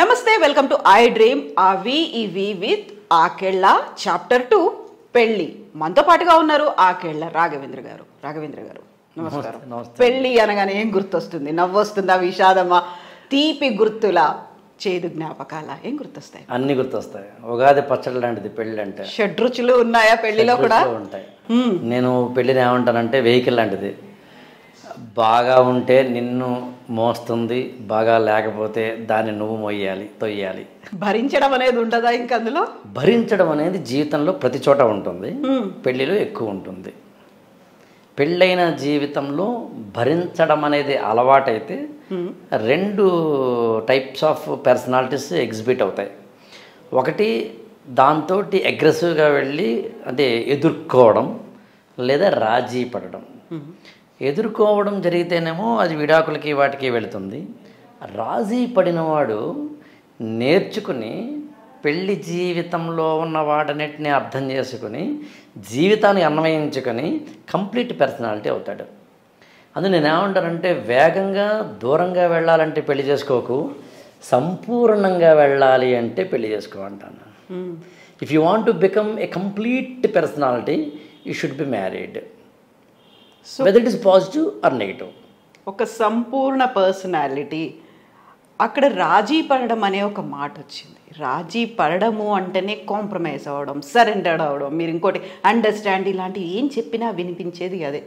నమస్తే, welcome to I dream అవి ఇవి విత్ ఆకెళ్ళ చాప్టర్ 2 పెళ్లి. మనతో పాటుగా ఉన్నారు ఆకెళ్ళ రాఘవేంద్ర గారు. నమస్కారం. పెళ్లి అనగానే ఏం గుర్తొస్తుంది? నవ్వొస్తుందా, విషాదమా, తీపి గుర్తుల, చేదు జ్ఞాపకాల, ఏం గుర్తొస్తాయి? అన్ని గుర్తొస్తాయి. ఉగాది పచ్చడి లాంటిది పెళ్లి అంటే. షడ్రుచులు ఉన్నాయా పెళ్లిలో కూడా? ఉంటాయి. నేను పెళ్లిని ఏమంటానంటే వెహికల్ లాంటిది. బాగా ఉంటే నిన్ను మోస్తుంది, బాగా లేకపోతే దాన్ని నువ్వు మోయాలి, తొయ్యాలి. భరించడం అనేది ఉండదా ఇంక అందులో? భరించడం అనేది జీవితంలో ప్రతి చోట ఉంటుంది, పెళ్లిలో ఎక్కువ ఉంటుంది. పెళ్ళైన జీవితంలో భరించడం అనేది అలవాటైతే 2 టైప్స్ ఆఫ్ పర్సనాలిటీస్ ఎగ్జిబిట్ అవుతాయి. ఒకటి దాంతో అగ్రెసివ్గా వెళ్ళి అంటే ఎదుర్కోవడం, లేదా రాజీ పడడం. ఎదుర్కోవడం జరిగితేనేమో అది విడాకులకి వాటికి వెళుతుంది. రాజీ పడినవాడు నేర్చుకుని పెళ్లి జీవితంలో ఉన్న వాటన్నిటిని అర్థం చేసుకుని జీవితాన్ని అన్వయించుకొని కంప్లీట్ పర్సనాలిటీ అవుతాడు. అందులో నేను ఏమంటానంటే వేగంగా దూరంగా వెళ్ళాలంటే పెళ్లి చేసుకోకు, సంపూర్ణంగా వెళ్ళాలి అంటే పెళ్లి చేసుకో అంటాను. If you want to become a complete personality you should be married, whether it is positive or negative. ఒక సంపూర్ణ పర్సనాలిటీ. అక్కడ రాజీ పడడం అనే ఒక మాట వచ్చింది. రాజీ పడడము అంటేనే కాంప్రమైజ్ అవ్వడం, సరెండర్ అవ్వడం, మీరు ఇంకోటి అండర్స్టాండ్, ఇలాంటివి ఏం చెప్పినా వినిపించేది అదే.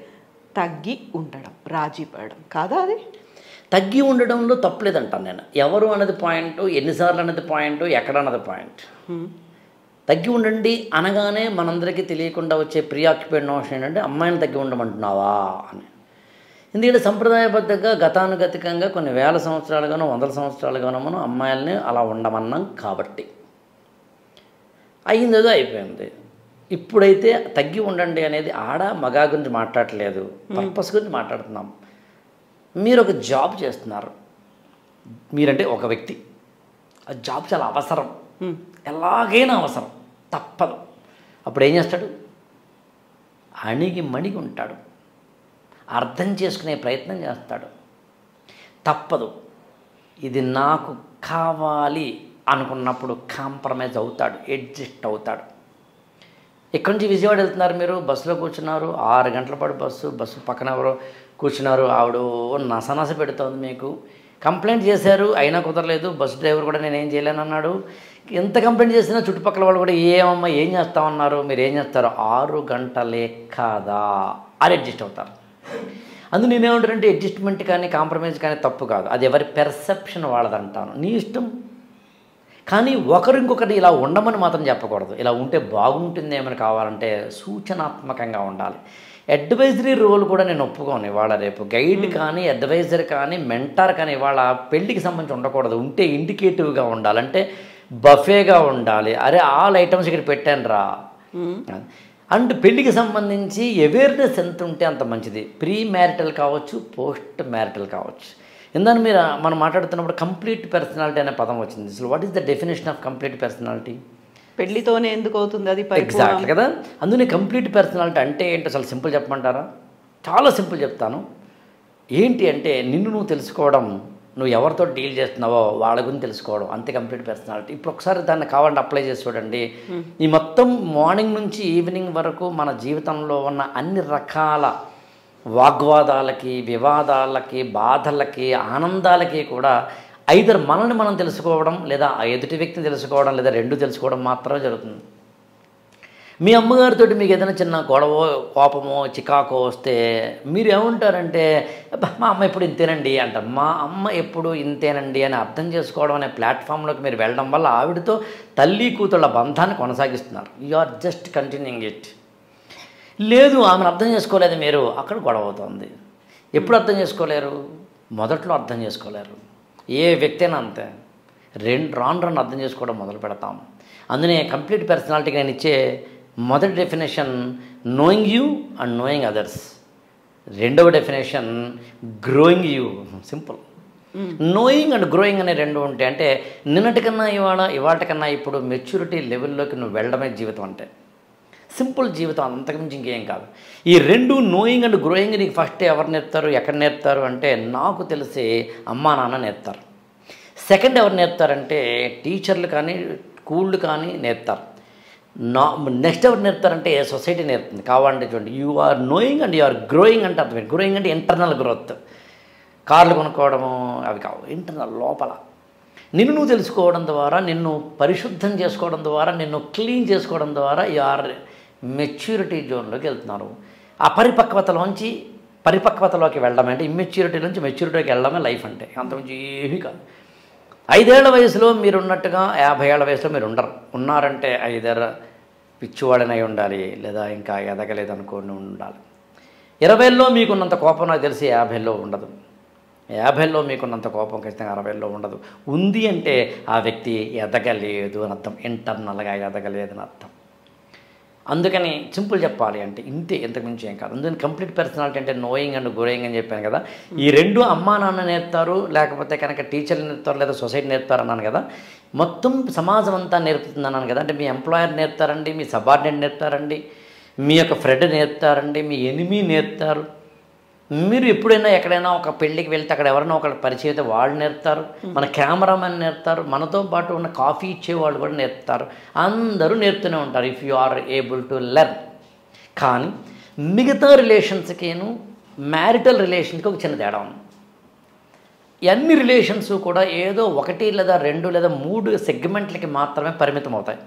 తగ్గి ఉండడం, రాజీ పడడం కాదా అది? తగ్గి ఉండడంలో తప్పలేదంటాను నేను. ఎవరు అన్నది పాయింట్, ఎన్నిసార్లు అన్నది పాయింట్, ఎక్కడ అన్నది పాయింట్. తగ్గి ఉండండి అనగానే మనందరికీ తెలియకుండా వచ్చే ప్రీఆక్యుపైడ్ నోషన్ ఏంటంటే అమ్మాయిని తగ్గి ఉండమంటున్నావా అని. ఎందుకంటే సంప్రదాయబద్ధంగా గతానుగతికంగా కొన్ని వేల సంవత్సరాలుగానో 100 సంవత్సరాలుగానో మనం అమ్మాయిల్ని అలా ఉండమన్నాం కాబట్టి అయ్యిందేదో అయిపోయింది. ఇప్పుడైతే తగ్గి ఉండండి అనేది ఆడ మగా గురించి మాట్లాడట్లేదు, పర్పస్ గురించి మాట్లాడుతున్నాం. మీరు ఒక జాబ్ చేస్తున్నారు, మీరంటే ఒక వ్యక్తి, ఆ జాబ్ చాలా అవసరం, ఎలాగైనా అవసరం, తప్పదు. అప్పుడు ఏం చేస్తాడు? అణిగి మణిగి ఉంటాడు, అర్థం చేసుకునే ప్రయత్నం చేస్తాడు. తప్పదు, ఇది నాకు కావాలి అనుకున్నప్పుడు కాంప్రమైజ్ అవుతాడు, అడ్జస్ట్ అవుతాడు. ఇక్కడి నుంచి విజయవాడ వెళ్తున్నారు, మీరు బస్సులో కూర్చున్నారు, 6 గంటల పాటు బస్సు పక్కన ఎవరో కూర్చున్నారు, ఆవిడ నసనస పెడుతోంది, మీకు కంప్లైంట్ చేశారు, అయినా కుదరలేదు. బస్సు డ్రైవర్ కూడా నేనేం చేయలేను అన్నాడు. ఎంత కంప్లైంట్ చేసినా చుట్టుపక్కల వాళ్ళు కూడా ఏమమ్మా ఏం చేస్తామన్నారు, మీరు ఏం చేస్తారు, 6 గంటలే కాదా అని అడ్జస్ట్ అవుతారు. అందుకు నేనేమంటానంటే అడ్జస్ట్మెంట్ కానీ కాంప్రమైజ్ కానీ తప్పు కాదు, అది ఎవరి పెర్సెప్షన్ వాళ్ళదంటాను, నీ ఇష్టం. కానీ ఒకరు ఇంకొకటి ఇలా ఉండమని మాత్రం చెప్పకూడదు. ఇలా ఉంటే బాగుంటుందేమని కావాలంటే సూచనాత్మకంగా ఉండాలి. అడ్వైజరీ రోల్ కూడా నేను ఒప్పుకోను. ఇవాళ రేపు గైడ్ కానీ అడ్వైజర్ కానీ మెంటార్ కానీ ఇవాళ పెళ్లికి సంబంధించి ఉండకూడదు. ఉంటే ఇండికేటివ్గా ఉండాలంటే బఫేగా ఉండాలి. అరే ఆల్ ఐటమ్స్ ఇక్కడ పెట్టాను రా అండ్ పెళ్లికి సంబంధించి అవేర్నెస్ ఎంత ఉంటే అంత మంచిది. ప్రీ మ్యారిటల్ కావచ్చు, పోస్ట్ మ్యారిటల్ కావచ్చు. ఇందాక మనం మాట్లాడుతున్నప్పుడు కంప్లీట్ పర్సనాలిటీ అనే పదం వచ్చింది. So what is the definition of complete personality? పెళ్లితోనే ఎందుకు అవుతుంది అది? ఎగ్జాక్ట్లీ కదా. అందుకని కంప్లీట్ పర్సనాలిటీ అంటే ఏంటో చాలా సింపుల్ చెప్పమంటారా? చాలా సింపుల్ చెప్తాను. ఏంటి అంటే నిన్ను నువ్వు తెలుసుకోవడం, నువ్వు ఎవరితో డీల్ చేస్తున్నావో వాళ్ళ గురించి తెలుసుకోవడం, అంతే కంప్లీట్ పర్సనాలిటీ. ఇప్పుడు ఒకసారి దాన్ని కావాలంటే అప్లై చేసి చూడండి. ఈ మొత్తం మార్నింగ్ నుంచి ఈవినింగ్ వరకు మన జీవితంలో ఉన్న అన్ని రకాల వాగ్వాదాలకి, వివాదాలకి, బాధలకి, ఆనందాలకి కూడా ఐదర్ మనల్ని మనం తెలుసుకోవడం, లేదా ఆ ఎదుటి వ్యక్తిని తెలుసుకోవడం, లేదా 2 తెలుసుకోవడం మాత్రమే జరుగుతుంది. మీ అమ్మగారితో మీకు ఏదైనా చిన్న గొడవ, కోపమో, చికాకో వస్తే మీరు ఏమంటారంటే మా అమ్మ ఎప్పుడు ఇంతేనండి అంటారు. మా అమ్మ ఎప్పుడు ఇంతేనండి అని అర్థం చేసుకోవడం అనే ప్లాట్ఫామ్లోకి మీరు వెళ్ళడం వల్ల ఆవిడతో తల్లి కూతుళ్ళ బంధాన్ని కొనసాగిస్తున్నారు. You are just continuing it. లేదు ఆమెను అర్థం చేసుకోలేదు మీరు, అక్కడ గొడవ అవుతుంది. ఎప్పుడు అర్థం చేసుకోలేరు? మొదట్లో అర్థం చేసుకోలేరు. ఏ వ్యక్తి అయినా అంతే. రాను అర్థం చేసుకోవడం మొదలు పెడతాం. అందునే కంప్లీట్ పర్సనాలిటీకి నేను ఇచ్చే మొదటి definition knowing you and knowing others. రెండవ definition growing you. Simple. Knowing and growing అనే 2 ఉంటాయి. అంటే నిన్నటికన్నా ఇవాళకన్నా ఇప్పుడు మెచ్యూరిటీ లెవెల్లోకి నువ్వు వెళ్ళడమే జీవితం అంటే. సింపుల్ జీవితం, అంతకుమించి ఇంకేం కాదు. ఈ 2 నోయింగ్ అండ్ గ్రోయింగ్ నీకు ఫస్ట్ ఎవరు నేర్పుతారు, ఎక్కడ నేర్పుతారు అంటే నాకు తెలిసి అమ్మా నాన్న నేర్పుతారు. సెకండ్ ఎవరు నేర్పుతారంటే టీచర్లు కానీ స్కూళ్ళు కానీ నేర్పుతారు. నెక్స్ట్ ఎవరు నేర్పుతారంటే సొసైటీ నేర్పుతుంది. కావాలంటే చూడండి, you are knowing and you are growing అంటే అర్థమైంది. గ్రోయింగ్ అంటే ఇంటర్నల్ గ్రోత్. కార్లు కొనుక్కోవడము అవి కావు, ఇంటర్నల్ లోపల నిన్ను నువ్వు తెలుసుకోవడం ద్వారా, నిన్ను పరిశుద్ధం చేసుకోవడం ద్వారా, నిన్ను క్లీన్ చేసుకోవడం ద్వారా యు ఆర్ మెచ్యూరిటీ జోన్లోకి వెళ్తున్నారు. ఆ పరిపక్వతలోంచి పరిపక్వతలోకి వెళ్ళడమే అంటే ఇమ్మెచ్యూరిటీ నుంచి మెచ్యూరిటీకి వెళ్ళడమే లైఫ్ అంటే. అంతకుమించి ఏమీ కాదు. 5 ఏళ్ల వయసులో మీరు ఉన్నట్టుగా 50 ఏళ్ల వయసులో మీరు ఉన్నారంటే ఐదర్ పిచ్చివాడనై ఉండాలి, లేదా ఇంకా ఎదగలేదనుకోని ఉండాలి. 20లో మీకున్నంత కోపం నాకు తెలిసి 50లో ఉండదు. 50లో మీకున్నంత కోపం ఖచ్చితంగా 60లో ఉండదు. ఉంది అంటే ఆ వ్యక్తి ఎదగలేదు అని అర్థం, ఇంటర్నల్గా ఎదగలేదని అర్థం. అందుకని సింపుల్ చెప్పాలి అంటే ఇంతే, ఇంతకుమించి ఏం కాదు. అందుకని కంప్లీట్ పర్సనాలిటీ అంటే నోయింగ్ అండ్ గ్రోయింగ్ అని చెప్పాను కదా. ఈ రెండు అమ్మా నాన్న నేర్పుతారు, లేకపోతే కనుక టీచర్లు నేర్పుతారు, లేదా సొసైటీ నేర్పుతారు అన్నాను కదా. మొత్తం సమాజం అంతా నేర్పుతుంది అన్నాను కదా. అంటే మీ ఎంప్లాయర్ నేర్పుతారండి, మీ సబార్డినేట్ నేర్పుతారండి, మీ యొక్క ఫ్రెండ్ నేర్పుతారండి, మీ ఎనిమీ నేర్పుతారు. మీరు ఎప్పుడైనా ఎక్కడైనా ఒక పెళ్ళికి వెళ్తే అక్కడ ఎవరైనా ఒకటి పరిచయం అయితే వాళ్ళు నేర్పుతారు, మన కెమెరామెన్ నేర్పుతారు, మనతో పాటు ఉన్న కాఫీ ఇచ్చేవాళ్ళు కూడా నేర్పుతారు. అందరూ నేర్పుతూనే ఉంటారు if you are able to learn. కానీ మిగతా రిలేషన్స్కేను మ్యారిటల్ రిలేషన్స్కి ఒక చిన్న తేడా ఉంది. అన్ని రిలేషన్స్ కూడా ఏదో 1 లేదా 2 లేదా 3 సెగ్మెంట్లకి మాత్రమే పరిమితం అవుతాయి.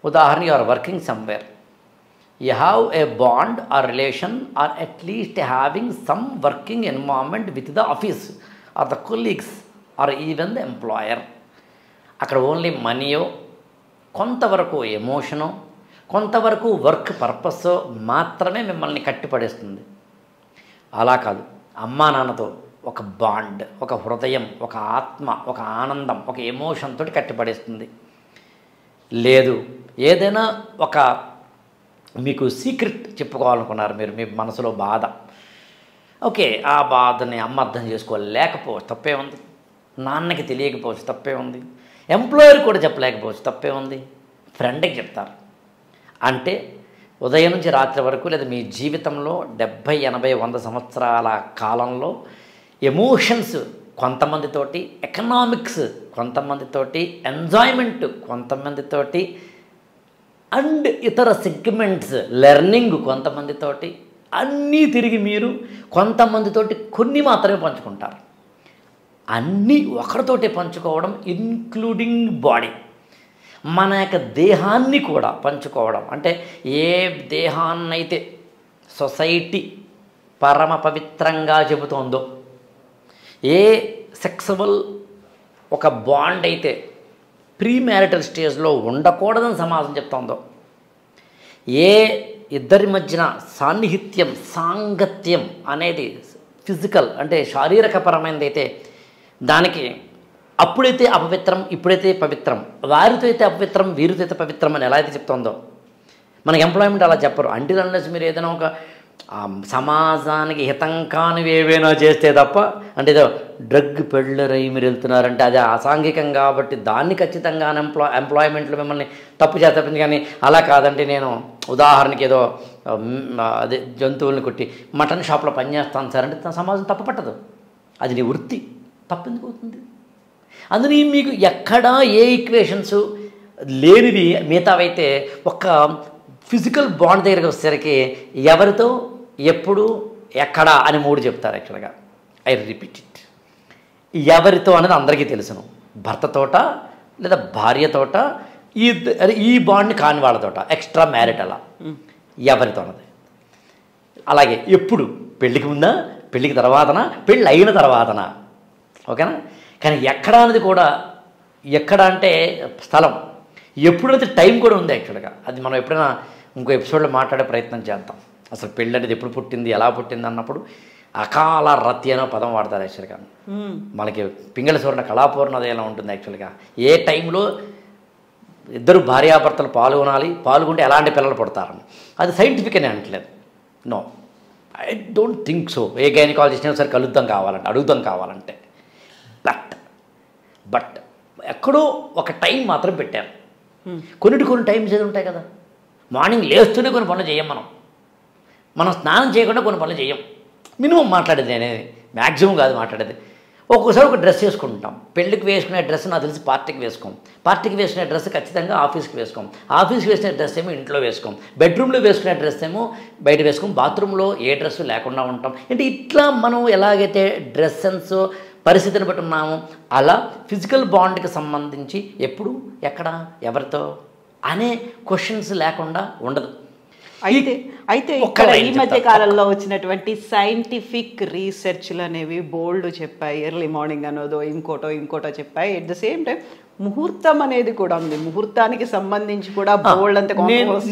ఉదాహరణ, you are working somewhere, you have a bond or relation or at least having some working environment with the office or the colleagues or even the employer. అక్కడ ఓన్లీ మనీయో, కొంతవరకు ఎమోషనో, కొంతవరకు వర్క్ పర్పస్సో మాత్రమే మిమ్మల్ని కట్టిపడేస్తుంది. అలా కాదు, అమ్మా నాన్నతో ఒక బాండ్, ఒక హృదయం, ఒక ఆత్మ, ఒక ఆనందం, ఒక ఎమోషన్ తోటి కట్టిపడేస్తుంది. లేదు, ఏదైనా ఒక మీకు సీక్రెట్ చెప్పుకోవాలనుకున్నారు మీరు, మీ మనసులో బాధ, ఓకే, ఆ బాధని అమ్మ అర్థం చేసుకోలేకపోవచ్చు, తప్పే ఉంది. నాన్నకి తెలియకపోవచ్చు, తప్పే ఉంది. ఎంప్లాయర్ కూడా చెప్పలేకపోవచ్చు, తప్పే ఉంది. ఫ్రెండ్కి చెప్తారు. అంటే ఉదయం నుంచి రాత్రి వరకు లేదా మీ జీవితంలో 70, 80, 100 సంవత్సరాల కాలంలో ఎమోషన్స్ కొంతమందితోటి, ఎకనామిక్స్ కొంతమందితోటి, ఎంజాయ్మెంట్ కొంతమందితోటి, అండ్ ఇతర సెగ్మెంట్స్ లెర్నింగ్ కొంతమందితోటి, అన్నీ తిరిగి మీరు కొంతమందితోటి కొన్ని మాత్రమే పంచుకుంటారు. అన్నీ ఒకరితోటే పంచుకోవడం, ఇంక్లూడింగ్ బాడీ, మన యొక్క దేహాన్ని కూడా పంచుకోవడం. అంటే ఏ దేహాన్నైతే సొసైటీ పరమ పవిత్రంగా చెబుతోందో, ఏ సెక్సువల్ ఒక బాండ్ అయితే ప్రీ మ్యారిటల్ స్టేజ్లో ఉండకూడదని సమాజం చెప్తోందో, ఏ ఇద్దరి మధ్యన సాన్నిహిత్యం, సాంగత్యం అనేది ఫిజికల్ అంటే శారీరకపరమైనది అయితే దానికి అప్పుడైతే అపవిత్రం, ఇప్పుడైతే పవిత్రం, వారితో అయితే అపవిత్రం, వీరితో అయితే పవిత్రం అని ఎలా అయితే చెప్తోందో, మనకి ఎంప్లాయ్మెంట్ అలా చెప్పరు. అంటే అన్లెస్ మీరు ఏదైనా ఒక సమాజానికి హితం కానివి ఏవైనా చేస్తే తప్ప, అంటే ఏదో డ్రగ్ పెళ్ళరై మీరు వెళ్తున్నారంటే అది అసాంఘికం కాబట్టి దాన్ని ఖచ్చితంగా ఎంప్లాయ్మెంట్లో మిమ్మల్ని తప్పు చేస్తుంది. కానీ అలా కాదంటే నేను ఉదాహరణకి ఏదో అదే జంతువుల్ని కొట్టి మటన్ షాప్లో పనిచేస్తాను సార్ అంటే సమాజం తప్పు పట్టదు, అది నీ వృత్తి, తప్పెందుకు అవుతుంది? అందుని మీకు ఎక్కడా ఏ ఈక్వేషన్స్ లేనివి మిగతావైతే ఒక ఫిజికల్ బాండ్ దగ్గరికి వచ్చేసరికి ఎవరితో, ఎప్పుడు, ఎక్కడ అని 3 చెప్తారు. యాక్చువల్గా ఐ రిపీట్ ఇట్, ఎవరితో అనేది అందరికీ తెలుసును, భర్తతోట లేదా భార్యతోట, ఈ బాండ్ని కాని వాళ్ళతోట, ఎక్స్ట్రా మ్యారిటల్ ఎవరితో అన్నది. అలాగే ఎప్పుడు, పెళ్ళికి ముందా, పెళ్ళికి తర్వాతనా, పెళ్ళి అయిన తర్వాతనా, ఓకేనా? కానీ ఎక్కడ అనేది కూడా, ఎక్కడ అంటే స్థలం, ఎప్పుడైతే టైం కూడా ఉంది. యాక్చువల్గా అది మనం ఎప్పుడైనా ఇంకో ఎపిసోడ్లో మాట్లాడే ప్రయత్నం చేద్దాం. అసలు పెళ్ళి అనేది ఎప్పుడు పుట్టింది, ఎలా పుట్టింది అన్నప్పుడు అకాల రతి అనే పదం వాడతారు. యాక్చువల్గా మనకి పింగళ సువర్ణ కళాపూర్ణోదయంలో ఉంటుంది. యాక్చువల్గా ఏ టైంలో ఇద్దరు భార్యాభర్తలు పాల్గొంటే ఎలాంటి పిల్లలు పుడతారని, అది సైంటిఫిక్ అని అనట్లేదు. No, I don't think so. A గైనకాలజిస్ట్ని ఒకసారి అడుగుదాం కావాలంటే బట్ ఎక్కడో ఒక టైం మాత్రం పెట్టారు. కొన్ని టైమ్స్ ఏది ఉంటాయి కదా. మార్నింగ్ లేస్తూనే కొన్ని పనులు చేయం, మనం స్నానం చేయకుండా కొన్ని పనులు చేయం. మినిమం మాట్లాడేది అనేది, మ్యాక్సిమం కాదు మాట్లాడేది. ఒక్కోసారి ఒక డ్రెస్ వేసుకుంటాం. పెళ్ళికి వేసుకునే డ్రెస్ నాకు తెలిసి పార్టీకి వేసుకోం. పార్టీకి వేసుకునే డ్రెస్ ఖచ్చితంగా ఆఫీస్కి వేసుకోం. ఆఫీస్కి వేసుకునే డ్రెస్ ఏమో ఇంట్లో వేసుకోం. బెడ్రూమ్లో వేసుకునే డ్రెస్ ఏమో బయట వేసుకోం. బాత్రూంలో ఏ డ్రెస్ లేకుండా ఉంటాం. అంటే ఇట్లా మనం ఎలాగైతే డ్రెస్ సెన్స్ పరిస్థితిని బట్టి ఉన్నాము, అలా ఫిజికల్ బాండ్కి సంబంధించి ఎప్పుడు ఎక్కడ ఎవరితో అనే క్వశ్చన్స్ లేకుండా ఉండదు. అయితే ఇక్కడ ఈ మధ్య కాలంలో వచ్చినటువంటి సైంటిఫిక్ రీసెర్చ్లు అనేవి బోల్డ్ చెప్పాయి. ఎర్లీ మార్నింగ్ అనోదో ఇంకోటో చెప్పాయి. ఎట్ ద సేమ్ టైం ముహూర్తం అనేది కూడా ఉంది. ముహూర్తానికి సంబంధించి కూడా బోల్డ్ అంత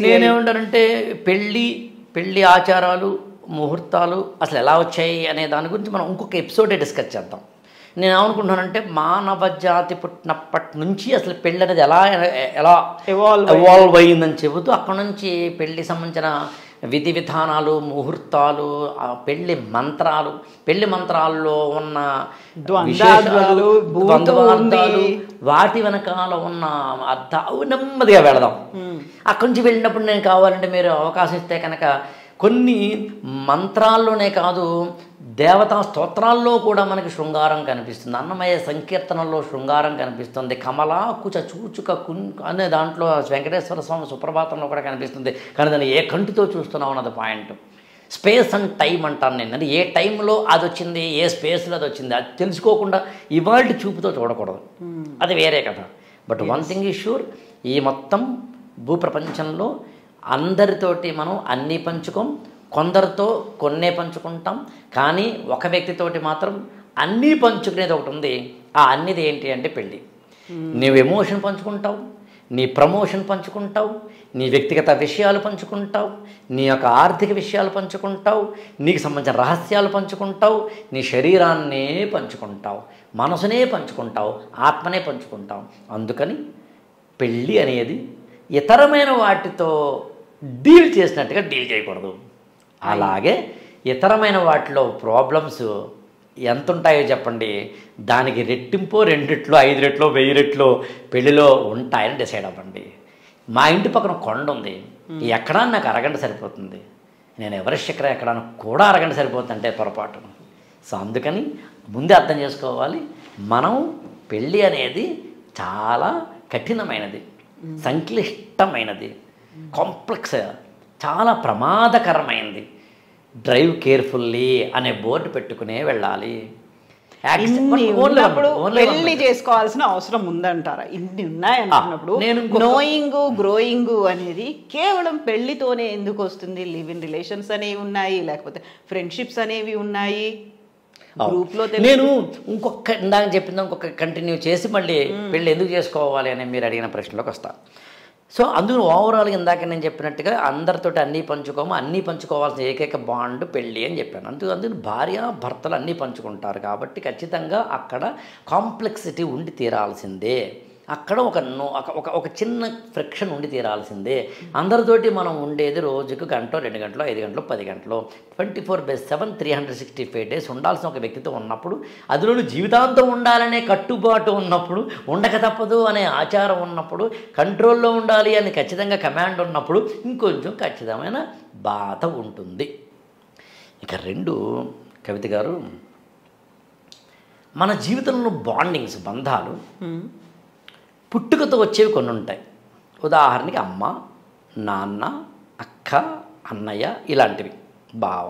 నేనేమంటానంటే పెళ్ళి ఆచారాలు, ముహూర్తాలు అసలు ఎలా వచ్చాయి అనే దాని గురించి మనం ఇంకొక ఎపిసోడే డిస్కస్ చేద్దాం. నేను ఏమనుకుంటున్నానంటే మానవ జాతి పుట్టినప్పటి నుంచి అసలు పెళ్ళి అనేది ఎలా ఎవాల్వ్ అయ్యిందని చెబుతూ అక్కడ నుంచి పెళ్ళి సంబంధించిన విధి విధానాలు, ముహూర్తాలు, పెళ్లి మంత్రాల్లో ఉన్న ద్వంద్వార్థాలు, వాటి వెనకాల ఉన్న అర్థాలు నెమ్మదిగా వెళదాం. అక్కడి నుంచి వెళ్ళినప్పుడు నేను కావాలంటే మీరు అవకాశం ఇస్తే కనుక కొన్ని మంత్రాల్లోనే కాదు, దేవతా స్తోత్రాల్లో కూడా మనకి శృంగారం కనిపిస్తుంది. అన్నమయ్య సంకీర్తనలో శృంగారం కనిపిస్తుంది. కమలా కుచ చూచుక అనే దాంట్లో వెంకటేశ్వర స్వామి సుప్రభాతంలో కూడా కనిపిస్తుంది. కానీ దాన్ని ఏ కంటితో చూస్తున్నావు అన్నది పాయింట్. స్పేస్ అండ్ టైం అంటాను నేను. అంటే ఏ టైంలో అది వచ్చింది, ఏ స్పేస్లో అది వచ్చింది, అది తెలుసుకోకుండా ఇవాళ చూపుతో చూడకూడదు. అది వేరే కథ. But one thing is sure, ఈ మొత్తం భూప్రపంచంలో అందరితోటి మనం అన్నీ పంచుకోం, కొందరితో కొన్నే పంచుకుంటాం. కానీ ఒక వ్యక్తితోటి మాత్రం అన్నీ పంచుకునేది ఒకటి ఉంది. ఆ అన్నిది ఏంటి అంటే పెళ్ళి. నీవు ఎమోషన్ పంచుకుంటావు, నీ ప్రమోషన్ పంచుకుంటావు, నీ వ్యక్తిగత విషయాలు పంచుకుంటావు, నీ యొక్క ఆర్థిక విషయాలు పంచుకుంటావు, నీకు సంబంధించిన రహస్యాలు పంచుకుంటావు, నీ శరీరాన్నే పంచుకుంటావు, మనసునే పంచుకుంటావు, ఆత్మనే పంచుకుంటావు. అందుకని పెళ్ళి అనేది ఇతరమైన వాటితో డీల్ చేసినట్టుగా డీల్ చేయకూడదు. అలాగే ఇతరమైన వాటిలో ప్రాబ్లమ్స్ ఎంత ఉంటాయో చెప్పండి, దానికి రెట్టింపో 2 రెట్లు 5 రెట్లు 1000 రెట్లు పెళ్ళిలో ఉంటాయని డిసైడ్ అవ్వండి. మా ఇంటి పక్కన కొండ ఉంది, ఎక్కడా నాకు అరగంట సరిపోతుంది. నేను ఎవరెస్ట్ శిఖరం ఎక్కడానికి కూడా అరగంట సరిపోతుందంటే పొరపాటు. సో అందుకని ముందే అర్థం చేసుకోవాలి, మనం పెళ్ళి అనేది చాలా కఠినమైనది, సంక్లిష్టమైనది, కాంప్లెక్స్, చాలా ప్రమాదకరమైనది. డ్రైవ్ కేర్ఫుల్లీ అనే బోర్డు పెట్టుకునే వెళ్ళాలి. పెళ్లి చేసుకోవాల్సిన అవసరం ఉందంటారా? ఇన్ని ఉన్నాయనుకున్నప్పుడు నోయింగ్ గ్రోయింగ్ అనేది కేవలం పెళ్లితోనే ఎందుకు వస్తుంది? లివ్ ఇన్ రిలేషన్స్ అనేవి ఉన్నాయి, లేకపోతే ఫ్రెండ్షిప్స్ అనేవి ఉన్నాయి. గ్రూప్లో నేను ఇందాక చెప్పిందా ఇంకొక కంటిన్యూ చేసి మళ్ళీ పెళ్ళి ఎందుకు చేసుకోవాలి అని మీరు అడిగిన ప్రశ్నలోకి వస్తాను. సో అందులో ఓవరాల్గా ఇందాక నేను చెప్పినట్టుగా అందరితోటి అన్నీ పంచుకోవాల్సిన ఏకైక బాండ్ పెళ్ళి అని చెప్పాను. అందుకు భార్య భర్తలు అన్నీ పంచుకుంటారు కాబట్టి ఖచ్చితంగా అక్కడ కాంప్లెక్సిటీ ఉండి తీరాల్సిందే. అక్కడ ఒక చిన్న ఫ్రిక్షన్ ఉండి తీరాల్సిందే. అందరితోటి మనం ఉండేది రోజుకు గంట 2 గంటలు 5 గంటలు 10 గంటలు 24/7 365 డేస్ ఉండాల్సిన ఒక వ్యక్తితో ఉన్నప్పుడు, అందులోనూ జీవితాంతం ఉండాలనే కట్టుబాటు ఉన్నప్పుడు, ఉండక తప్పదు అనే ఆచారం ఉన్నప్పుడు, కంట్రోల్లో ఉండాలి అని ఖచ్చితంగా కమాండ్ ఉన్నప్పుడు ఇంకొంచెం ఖచ్చితమైన బాధ ఉంటుంది. ఇక 2 కవిత గారు, మన జీవితంలో బంధాలు పుట్టుకతో వచ్చేవి కొన్ని ఉంటాయి. ఉదాహరణకి అమ్మ, నాన్న, అక్క, అన్నయ్య ఇలాంటివి, బావ.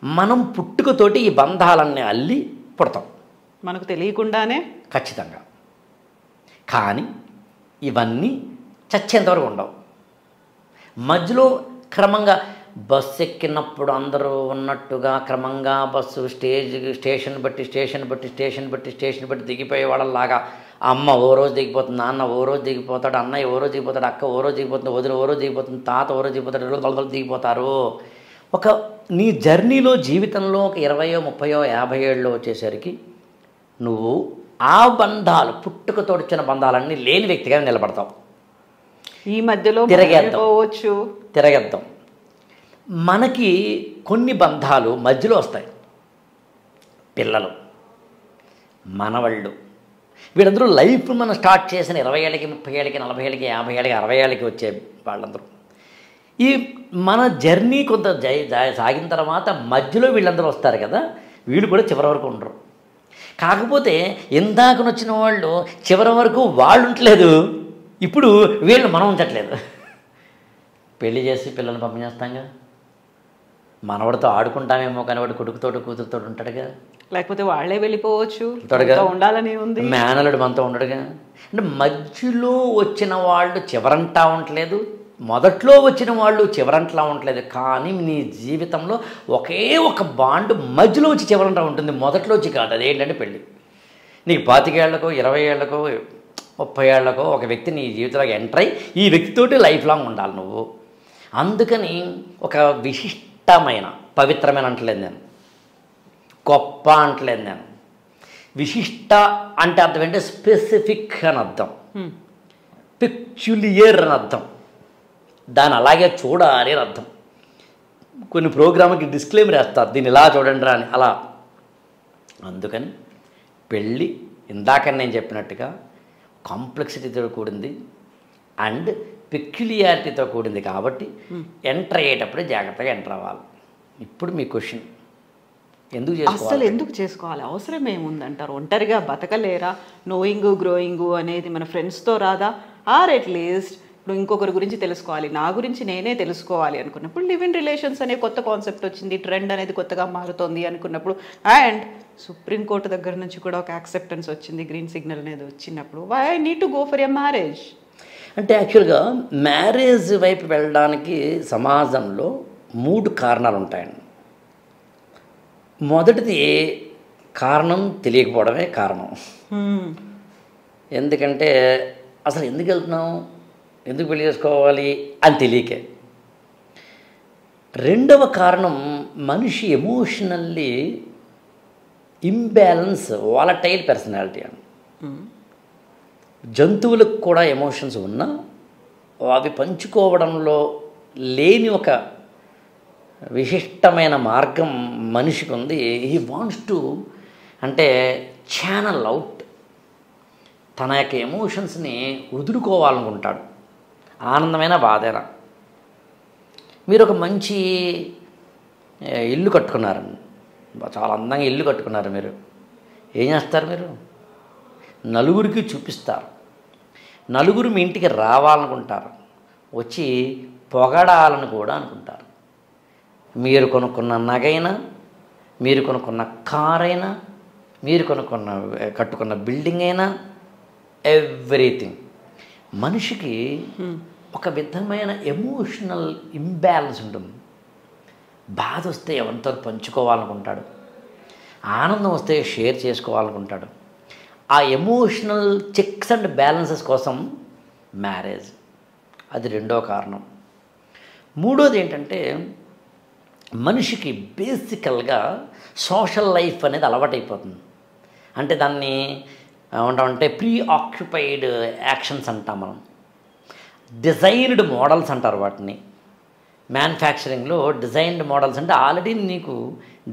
మనం పుట్టుకతోటి ఈ బంధాలన్నీ అల్లి పుడతాం మనకు తెలియకుండానే, ఖచ్చితంగా. కానీ ఇవన్నీ చచ్చేంతవరకు ఉండవు. మధ్యలో క్రమంగా బస్సు ఎక్కినప్పుడు అందరూ ఉన్నట్టుగా క్రమంగా బస్సు స్టేషన్ బట్టి దిగిపోయే వాళ్ళలాగా అమ్మ ఓ రోజు దిగిపోతుంది, నాన్న ఓ రోజు దిగిపోతాడు, అన్నయ్య ఓ రోజు దిగిపోతాడు, అక్క ఓ రోజు దిగిపోతుంది, వదిన ఓ రోజు దిగిపోతుంది, తాత ఓ రోజు దిగిపోతాడు, రోజు దిగిపోతారు. నీ జర్నీలో జీవితంలో ఒక 20, 30, 50 ఏళ్ళు వచ్చేసరికి నువ్వు ఆ బంధాలు, పుట్టుకతో వచ్చిన బంధాలన్నీ లేని వ్యక్తిగా నిలబడతావు. ఈ మధ్యలో తిరగేద్దాం. మనకి కొన్ని బంధాలు మధ్యలో వస్తాయి. పిల్లలు, మనవళ్ళు, వీళ్ళందరూ లైఫ్ మనం స్టార్ట్ చేసిన 20 ఏళ్ళకి 30 ఏళ్ళకి 40 ఏళ్ళకి 50 ఏళ్ళకి 60 ఏళ్ళకి వచ్చే వాళ్ళందరూ. ఈ మన జర్నీ కొంత సాగిన తర్వాత మధ్యలో వీళ్ళందరూ వస్తారు కదా, వీళ్ళు కూడా చివరి వరకు ఉండరు. కాకపోతే ఇందాకనొచ్చిన వాళ్ళు చివరి వరకు వాళ్ళు ఉండట్లేదు, ఇప్పుడు వీళ్ళు మనం ఉంచట్లేదు. పెళ్లి చేసి పిల్లల్ని పంపించేస్తాంగా, మనవాడితో ఆడుకుంటామేమో కానీ వాడు కొడుకుతోటి కూతురుతో ఉంటాడుగా, లేకపోతే వాళ్ళే వెళ్ళిపోవచ్చు, ఉంటాడుగా, ఉండాలని ఉంది, మేనలుడు మనతో ఉండడుగా. అంటే మధ్యలో వచ్చిన వాళ్ళు చివరంటా ఉండట్లేదు, మొదట్లో వచ్చిన వాళ్ళు చివరంటలా ఉండట్లేదు. కానీ నీ జీవితంలో ఒకే ఒక బాండ్ మధ్యలో వచ్చి చివరంటా ఉంటుంది, మొదట్లో వచ్చి కాదు. అదేంటంటే పెళ్ళి. నీకు 25 ఏళ్లకో 20 ఏళ్లకో 30 ఏళ్లకో ఒక వ్యక్తి నీ జీవితంలోకి ఎంటర్ అయ్యి ఈ వ్యక్తితోటి లైఫ్ లాంగ్ ఉండాలి నువ్వు. అందుకని ఒక విశిష్టమైన, పవిత్రమైన అంటలేదు నేను, గొప్ప అంటలేదు నేను. విశిష్ట అంటే అర్థం ఏంటంటే స్పెసిఫిక్ అని అర్థం, పెక్యులియర్ అని అర్థం, దాన్ని అలాగే చూడాలి అని అర్థం. కొన్ని ప్రోగ్రామ్కి డిస్క్లైమర్ వేస్తారు, దీన్ని ఇలా చూడండి రా అని, అలా. అందుకని పెళ్ళి ఇందాక నేను చెప్పినట్టుగా కాంప్లెక్సిటీతో కూడింది అండ్ పెక్యులియారిటీతో కూడింది. కాబట్టి ఎంటర్ అయ్యేటప్పుడే జాగ్రత్తగా ఎంటర్ అవ్వాలి. ఇప్పుడు మీ క్వశ్చన్, ఎందుకు చేసుకోవాలి? అసలు ఎందుకు చేసుకోవాలి? అవసరం ఏముందంటారు? ఒంటరిగా బతకలేరా? నోయింగ్ గ్రోయింగ్ అనేది మన ఫ్రెండ్స్తో రాదా? ఆర్ అట్లీస్ట్ ఇప్పుడు ఇంకొకరి గురించి తెలుసుకోవాలి, నా గురించి నేనే తెలుసుకోవాలి అనుకున్నప్పుడు లివ్ ఇన్ రిలేషన్స్ అనే కొత్త కాన్సెప్ట్ వచ్చింది, ట్రెండ్ అనేది కొత్తగా మారుతోంది అనుకున్నప్పుడు, అండ్ సుప్రీంకోర్టు దగ్గర నుంచి కూడా ఒక యాక్సెప్టెన్స్ వచ్చింది, గ్రీన్ సిగ్నల్ అనేది వచ్చినప్పుడు, why I need to go for a marriage? అంటే యాక్చువల్గా మ్యారేజ్ వైపు వెళ్ళడానికి సమాజంలో 3 కారణాలు ఉంటాయండి. మొదటిది కారణం తెలియకపోవడమే కారణం. ఎందుకంటే అసలు ఎందుకు వెళ్తున్నాం, ఎందుకు పెళ్లి చేసుకోవాలి అని తెలియకే. రెండవ కారణం మనిషి ఎమోషనల్లీ ఇంబ్యాలెన్స్, వాలటైల్ పర్సనాలిటీ అని. జంతువులకు కూడా ఎమోషన్స్ ఉన్నా అవి పంచుకోవడంలో లేని ఒక విశిష్టమైన మార్గం మనిషికి ఉంది. హీ వాంట్స్ టు అంటే ఛానల్ అవుట్, తన యొక్క ఎమోషన్స్ని వదులుకోవాలనుకుంటాడు, ఆనందమైన బాధైనా. మీరు ఒక మంచి ఇల్లు కట్టుకున్నారండి, చాలా అందంగా ఇల్లు కట్టుకున్నారు, మీరు ఏం చేస్తారు? మీరు నలుగురికి చూపిస్తారు, నలుగురు మీ ఇంటికి రావాలనుకుంటారు, వచ్చి పొగడాలని కూడా అనుకుంటారు. మీరు కొనుక్కున్న నగైనా, మీరు కొనుక్కున్న కార్ అయినా, మీరు కట్టుకున్న బిల్డింగ్ అయినా, ఎవ్రీథింగ్. మనిషికి ఒక విధమైన ఎమోషనల్ ఇంబ్యాలెన్స్ ఉంటుంది. బాధ వస్తే ఎవరితో పంచుకోవాలనుకుంటాడు, ఆనందం వస్తే షేర్ చేసుకోవాలనుకుంటాడు. ఆ ఎమోషనల్ చెక్స్ అండ్ బ్యాలెన్సెస్ కోసం మ్యారేజ్, అది రెండో కారణం. మూడోది ఏంటంటే మనిషికి బేసికల్గా సోషల్ లైఫ్ అనేది అలవాటైపోతుంది. అంటే దాన్ని ఏమంటామంటే ప్రీ ఆక్యుపైడ్ యాక్షన్స్ అంటాం మనం, డిజైన్డ్ మోడల్స్ అంటారు వాటిని. మ్యానుఫ్యాక్చరింగ్లో డిజైన్డ్ మోడల్స్ అంటే ఆల్రెడీ నీకు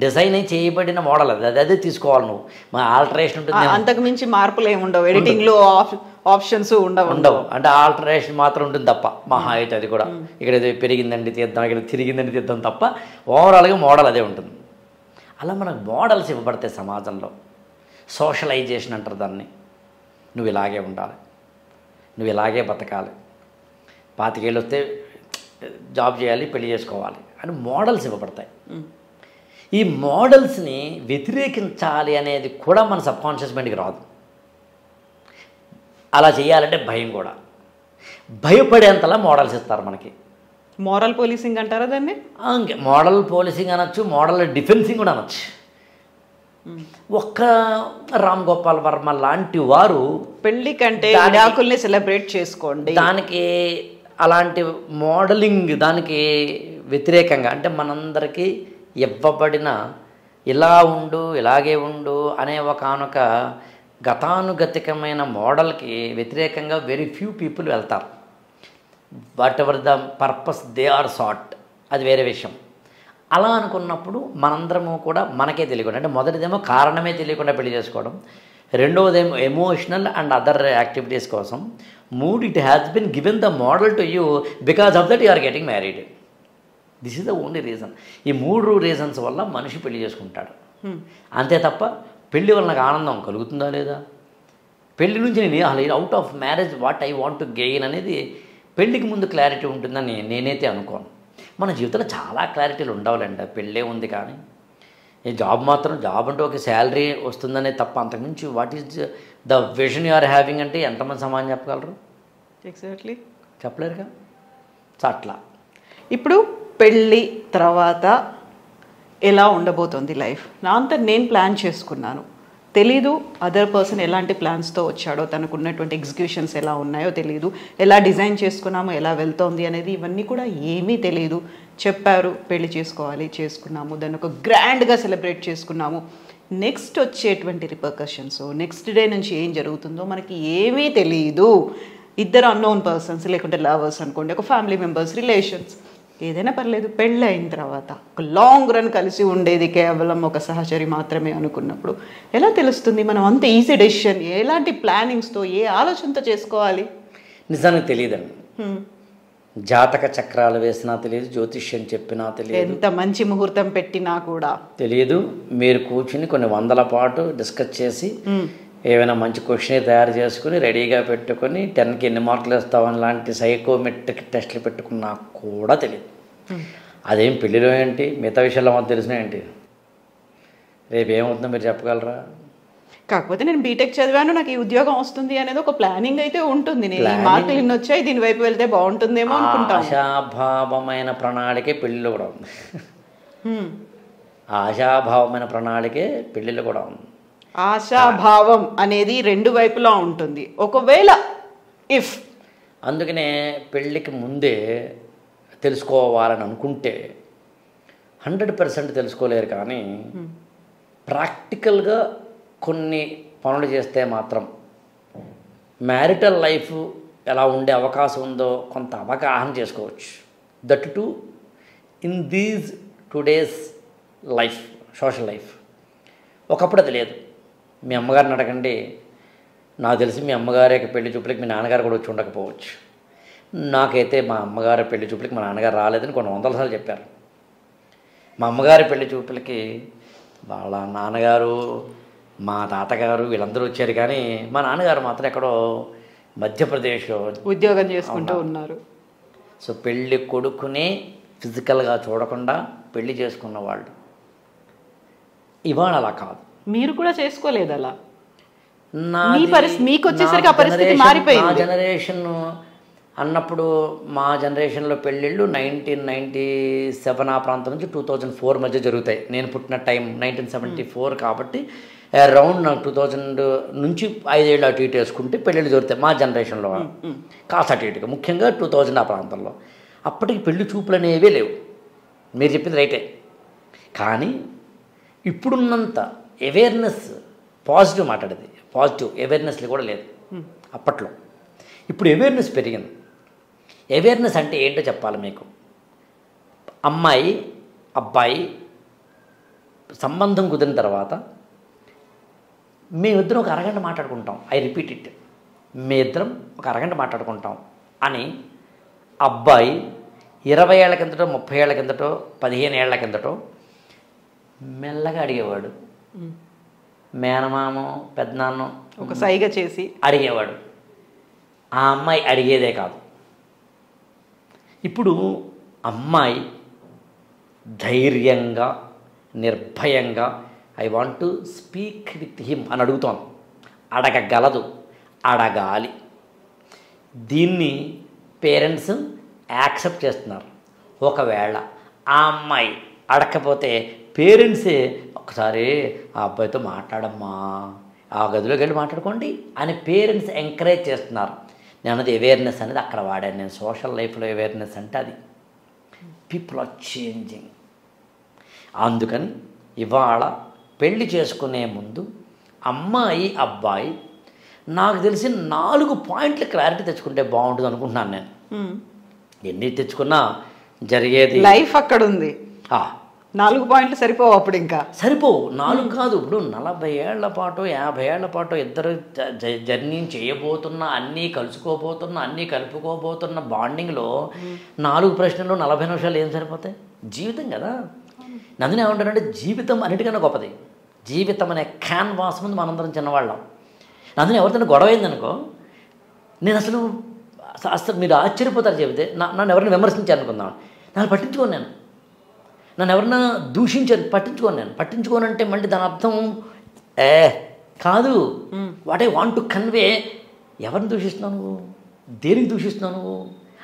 డిజైన్ చేయబడిన మోడల్, అదే తీసుకోవాలి నువ్వు. మా ఆల్టరేషన్ ఉంటుంది, అంతకు మించి మార్పులు ఏమి ఉండవు, ఎడిటింగ్లో ఆప్షన్స్ ఉండవు. అంటే ఆల్టరేషన్ మాత్రం ఉంటుంది తప్ప, మహా అయితే అది కూడా ఇక్కడ పెరిగిందండి తీద్దాం, ఇక్కడ తిరిగిందండి తీద్దాం తప్ప ఓవరాల్గా మోడల్ అదే ఉంటుంది. అలా మనకు మోడల్స్ ఇవ్వబడతాయి సమాజంలో. సోషలైజేషన్ అంటారు దాన్ని. నువ్వు ఇలాగే ఉండాలి, నువ్వు ఇలాగే బతకాలి, 25 ఏళ్ళు వస్తే జాబ్ చేయాలి, పెళ్లి చేసుకోవాలి అని మోడల్స్ ఇవ్వబడతాయి. ఈ మోడల్స్ని వ్యతిరేకించాలి అనేది కూడా మన సబ్కాన్షియస్ మైండ్కి రాదు. అలా చేయాలంటే భయం కూడా, భయపడేంతలా మోడల్స్ ఇస్తారు మనకి. మోరల్ పోలీసింగ్ అంటారా దాన్ని? మోడల్ పోలీసింగ్ అనొచ్చు, మోడల్ డిఫెన్సింగ్ కూడా అనొచ్చు. ఒక్క రామ్ గోపాల్ వర్మ లాంటి వారు పెళ్లి కంటే విడాకుల్ని సెలబ్రేట్ చేసుకోండి, దానికి అలాంటి మోడలింగ్ దానికి వ్యతిరేకంగా, అంటే మనందరికీ ఇవ్వబడిన ఇలా ఉండు ఇలాగే ఉండు అనే ఒకనొక గతానుగతికమైన మోడల్కి వ్యతిరేకంగా వెరీ ఫ్యూ పీపుల్ వెళ్తారు. Whatever the purpose they are sought, అది వేరే విషయం. అలా అనుకున్నప్పుడు మనందరము కూడా మనకే తెలియకుండా, అంటే మొదటిదేమో కారణమే తెలియకుండా పెళ్లి చేసుకోవడం, రెండవదేమో ఎమోషనల్ అండ్ అదర్ యాక్టివిటీస్ కోసం, మూడు it has been given the model to you because of that you are getting married. This is the only reason. ఈ 3 రీజన్స్ వల్ల మనిషి పెళ్లి చేసుకుంటాడు. అంతే తప్ప పెళ్ళి వల్ల నాకు ఆనందం కలుగుతుందా లేదా, పెళ్లి నుంచి నేను అసలు out of marriage what I want to gain అనేది పెళ్ళికి ముందు క్లారిటీ ఉంటుందని నేనైతే అనుకోను. మన జీవితంలో చాలా క్లారిటీలు ఉండవాలండి. పెళ్ళే ఉంది కానీ ఈ జాబ్ మాత్రం జాబ్ అంటే ఒక శాలరీ వస్తుందనే తప్ప అంతకుమించి what is the vision you are having అంటే ఎంతమంది సమాజం చెప్పగలరు? ఎగ్జాక్ట్లీ చెప్పలేరుగా. సో అట్లా ఇప్పుడు పెళ్ళి తర్వాత ఎలా ఉండబోతుంది లైఫ్ నా అంతా నేను ప్లాన్ చేసుకున్నాను, తెలీదు అదర్ పర్సన్ ఎలాంటి ప్లాన్స్తో వచ్చాడో, తనకున్నటువంటి ఎగ్జిక్యూషన్స్ ఎలా ఉన్నాయో తెలీదు, ఎలా డిజైన్ చేసుకున్నామో ఎలా వెళ్తోంది అనేది ఇవన్నీ కూడా ఏమీ తెలియదు. చెప్పారు పెళ్లి చేసుకోవాలి, చేసుకున్నాము, దాన్ని ఒక గ్రాండ్గా సెలబ్రేట్ చేసుకున్నాము. నెక్స్ట్ వచ్చేటువంటి రిపర్కషన్స్, నెక్స్ట్ డే నుంచి ఏం జరుగుతుందో మనకి ఏమీ తెలియదు. ఇద్దరు అన్నోన్ పర్సన్స్ లేకుంటే లవర్స్ అనుకోండి, ఒక ఫ్యామిలీ మెంబర్స్, రిలేషన్స్ ఏదైనా పర్లేదు, పెళ్ళి అయిన తర్వాత ఒక లాంగ్ రన్ కలిసి ఉండేది కేవలం ఒక సహచరి మాత్రమే అనుకున్నప్పుడు ఎలా తెలుస్తుంది మనం అంత ఈజీ డెసిషన్ ఎలాంటి ప్లానింగ్స్తో ఏ ఆలోచనతో చేసుకోవాలి? నిజానికి తెలియదండి. జాతక చక్రాలు వేసినా తెలియదు, జ్యోతిష్యం చెప్పినా తెలియదు, ఎంత మంచి ముహూర్తం పెట్టినా కూడా తెలియదు. మీరు కూర్చుని కొన్ని వందల పాటు డిస్కస్ చేసి ఏమైనా మంచి క్వశ్చన్ తయారు చేసుకుని రెడీగా పెట్టుకొని 10కి ఎన్ని మార్కులు వేస్తామని లాంటి సైకోమెట్రిక్ టెస్టులు పెట్టుకున్నా కూడా తెలియదు. అదేం పెళ్ళిలో ఏంటి, మిగతా విషయాల్లో మాకు తెలిసినా ఏంటి, రేపు ఏమవుతుందో మీరు చెప్పగలరా? కాకపోతే నేను బీటెక్ చదివాను, నాకు ఈ ఉద్యోగం వస్తుంది అనేది ఒక ప్లానింగ్ అయితే ఉంటుంది. మార్కులు ఇన్ని వచ్చాయి, దీని వైపు వెళ్తే బాగుంటుందేమో అనుకుంటాను. ఆశాభావమైన ప్రణాళికే పెళ్ళిలో కూడా ఉంది. ఆశాభావమైన ప్రణాళికే పెళ్ళిలో కూడా ఉంది. ఆశాభావం అనేది రెండు వైపులా ఉంటుంది. ఒకవేళ ఇఫ్ అందుకనే పెళ్ళికి ముందే తెలుసుకోవాలని అనుకుంటే 100% తెలుసుకోలేరు, కానీ ప్రాక్టికల్గా కొన్ని పనులు చేస్తే మాత్రం మ్యారిటల్ లైఫ్ ఎలా ఉండే అవకాశం ఉందో కొంత అవగాహన చేసుకోవచ్చు. That to in these today's life, social life. ఒకప్పుడు అది లేదు. మీ అమ్మగారిని అడగండి, నాకు తెలిసి మీ అమ్మగారి పెళ్లి చూపులకి మీ నాన్నగారు కూడా వచ్చి ఉండకపోవచ్చు. నాకైతే మా అమ్మగారి పెళ్లి చూపులకి మా నాన్నగారు రాలేదని కొన్ని 100 సార్లు చెప్పారు. మా అమ్మగారి పెళ్లి చూపులకి వాళ్ళ నాన్నగారు, మా తాతగారు వీళ్ళందరూ వచ్చారు, కానీ మా నాన్నగారు మాత్రం ఎక్కడో మధ్యప్రదేశ్లో ఉద్యోగం చేసుకుంటూ ఉన్నారు. సో పెళ్ళి కొడుకునే ఫిజికల్గా చూడకుండా పెళ్లి చేసుకున్న వాళ్ళు ఇవాళ అలా కాదు. మీరు కూడా చేసుకోలేదు అలా. మీ పరిస్థితి మీకు వచ్చేసరికి ఆ పరిస్థితి మారిపోయింది. మా జనరేషన్ అన్నప్పుడు మా జనరేషన్లో పెళ్ళిళ్ళు 1997 ఆ ప్రాంతం నుంచి 2004 మధ్య జరుగుతాయి. నేను పుట్టిన టైం 1974 కాబట్టి అరౌండ్ నాకు 2000 నుంచి 5 ఏళ్ళు అటు ఇటు వేసుకుంటే పెళ్ళిళ్ళు జరుగుతాయి మా జనరేషన్లో, కాస్త అటు ఇటుగా, ముఖ్యంగా 2000 ఆ ప్రాంతంలో. అప్పటికి పెళ్లి చూపులు అనేవే లేవు. మీరు చెప్పింది రైటే, కానీ ఇప్పుడున్నంత అవేర్నెస్, పాజిటివ్ మాట్లాడేది, పాజిటివ్ అవేర్నెస్లు కూడా లేదు అప్పట్లో. ఇప్పుడు అవేర్నెస్ పెరిగింది. అవేర్నెస్ అంటే ఏంటో చెప్పాలి మీకు. అమ్మాయి అబ్బాయి సంబంధం కుదిరిన తర్వాత మేమిద్దరం ఒక అరగంట మాట్లాడుకుంటాం. ఐ రిపీట్ ఇట్, మీ ఇద్దరం ఒక అరగంట మాట్లాడుకుంటాం అని అబ్బాయి 20 ఏళ్ల కిందటో, 30 ఏళ్ల కిందటో, 15 ఏళ్ల కిందటో మెల్లగా అడిగేవాడు. మేనమామ పెద్దనాన్న ఒక సైగ చేసి అడిగేవాడు. ఆ అమ్మాయి అడిగేదే కాదు. ఇప్పుడు అమ్మాయి ధైర్యంగా, నిర్భయంగా I want to speak with him అని అడుగుతాను. అడగగలదు, అడగాలి. దీన్ని పేరెంట్స్ యాక్సెప్ట్ చేస్తున్నారు. ఒకవేళ ఆ అమ్మాయి అడగకపోతే పేరెంట్సే ఒకసారి ఆ అబ్బాయితో మాట్లాడమ్మా, ఆ గదిలోకి వెళ్ళి మాట్లాడుకోండి అని పేరెంట్స్ ఎంకరేజ్ చేస్తున్నారు. నేను అన్నది అవేర్నెస్ అనేది అక్కడ వాడాను నేను. సోషల్ లైఫ్లో అవేర్నెస్ అంటే అది. People are changing. అందుకని ఇవాళ పెళ్లి చేసుకునే ముందు అమ్మాయి అబ్బాయి నాకు తెలిసి 4 పాయింట్లు క్లారిటీ తెచ్చుకుంటే బాగుంటుంది అనుకుంటున్నాను నేను. ఎన్ని తెచ్చుకున్నా జరిగేది లైఫ్ అక్కడ ఉంది. 4 పాయింట్లు సరిపోవు. అప్పుడు ఇంకా సరిపోవు. 4 కాదు, ఇప్పుడు 40 ఏళ్ల పాటు 50 ఏళ్ల పాటు ఇద్దరు జర్నీ చేయబోతున్న, అన్నీ కలుసుకోబోతున్న, అన్నీ కలుపుకోబోతున్న బాండింగ్లో 4 ప్రశ్నలు 40 నిమిషాలు ఏం సరిపోతాయి? జీవితం కదా. నందిని ఏమంటారంటే జీవితం అన్నిటికన్నా గొప్పది. జీవితం అనే క్యాన్వాస్ ముందు మనందరం చిన్నవాళ్ళం. అందులో ఎవరితో గొడవ అయిందనుకో, నేను అసలు మీరు ఆశ్చర్యపోతారు చెబితే, నన్ను ఎవరిని విమర్శించారు అనుకుందాం, నన్ను పట్టించుకోను. నన్ను ఎవరన్నా దూషించారు, పట్టించుకోనంటే మళ్ళీ దాని అర్థం కాదు. What I want to convey, ఎవరిని దూషిస్తున్నావు నువ్వు, దేనికి దూషిస్తున్నావు నువ్వు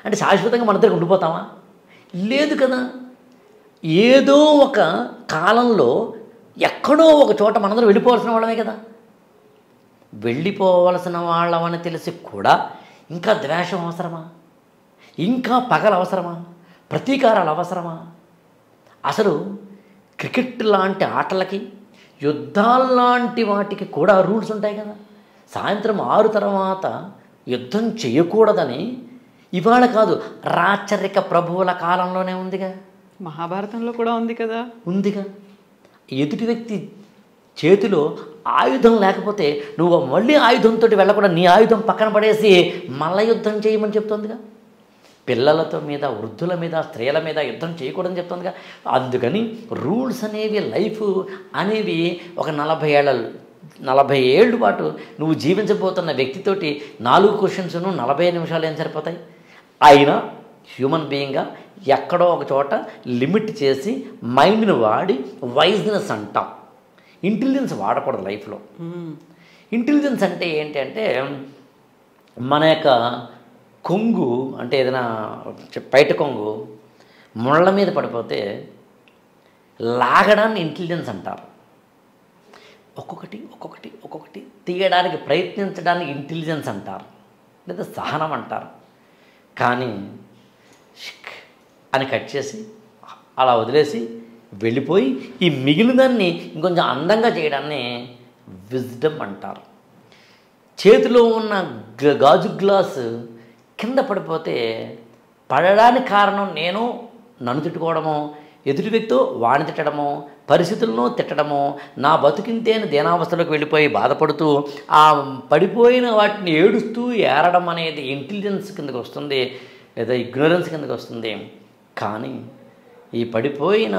అంటే శాశ్వతంగా మన దగ్గర ఉండిపోతావా? లేదు కదా. ఏదో ఒక కాలంలో ఎక్కడో ఒక చోట మనందరం వెళ్ళిపోవాల్సిన వాళ్ళమే కదా. వెళ్ళిపోవలసిన వాళ్ళమని తెలిసి కూడా ఇంకా ద్వేషం అవసరమా? ఇంకా పగలు అవసరమా? ప్రతీకారాలు అవసరమా? అసలు క్రికెట్ లాంటి ఆటలకి, యుద్ధాలు లాంటి వాటికి కూడా రూల్స్ ఉంటాయి కదా. సాయంత్రం 6 తర్వాత యుద్ధం చేయకూడదని ఇవాళ కాదు, రాచరిక ప్రభువుల కాలంలోనే ఉందిగా. మహాభారతంలో కూడా ఉంది కదా. ఉందిగా. ఎదుటి వ్యక్తి చేతిలో ఆయుధం లేకపోతే నువ్వు మళ్ళీ ఆయుధంతో వెళ్ళకుండా నీ ఆయుధం పక్కన పడేసి మల్ల యుద్ధం చేయమని చెప్తుందిగా. పిల్లలతో మీద, వృద్ధుల మీద, స్త్రీల మీద యుద్ధం చేయకూడదని చెప్తుందిగా. అందుకని రూల్స్ అనేవి, లైఫ్ అనేవి ఒక 40 ఏళ్ళ పాటు నువ్వు జీవించబోతున్న వ్యక్తితోటి 4 క్వశ్చన్స్ 40 నిమిషాలు ఏం సరిపోతాయి? అయినా హ్యూమన్ బీయింగ్గా ఎక్కడో ఒక చోట లిమిట్ చేసి మైండ్ని వాడి వైజ్నెస్ అంటాం. ఇంటెలిజెన్స్ వాడకూడదు లైఫ్లో. ఇంటెలిజెన్స్ అంటే ఏంటి అంటే, మన యొక్క కొంగు అంటే ఏదైనా బయట కొంగు ముళ్ళ మీద పడిపోతే లాగడాన్ని ఇంటెలిజెన్స్ అంటారు. ఒక్కొక్కటి తీయడానికి ప్రయత్నించడానికి ఇంటెలిజెన్స్ అంటారు, లేదా సహనం అంటారు. కానీ అని కట్ చేసి అలా వదిలేసి వెళ్ళిపోయి ఈ మిగిలిన దాన్ని ఇంకొంచెం అందంగా చేయడాన్ని విజ్డమ్ అంటారు. చేతిలో ఉన్న గాజు గ్లాసు కింద పడిపోతే పడడానికి కారణం నన్ను తిట్టుకోవడమో, ఎదుటి వ్యక్తితో వాణి తిట్టడమో, పరిస్థితులను తిట్టడమో, నా బతుకింతేని దేనావస్థలోకి వెళ్ళిపోయి బాధపడుతూ ఆ పడిపోయిన వాటిని ఏడుస్తూ ఏరడం అనేది ఇంటెలిజెన్స్ కిందకు వస్తుంది, లేదా ఇగ్నోరెన్స్ కిందకు వస్తుంది. కానీ ఈ పడిపోయిన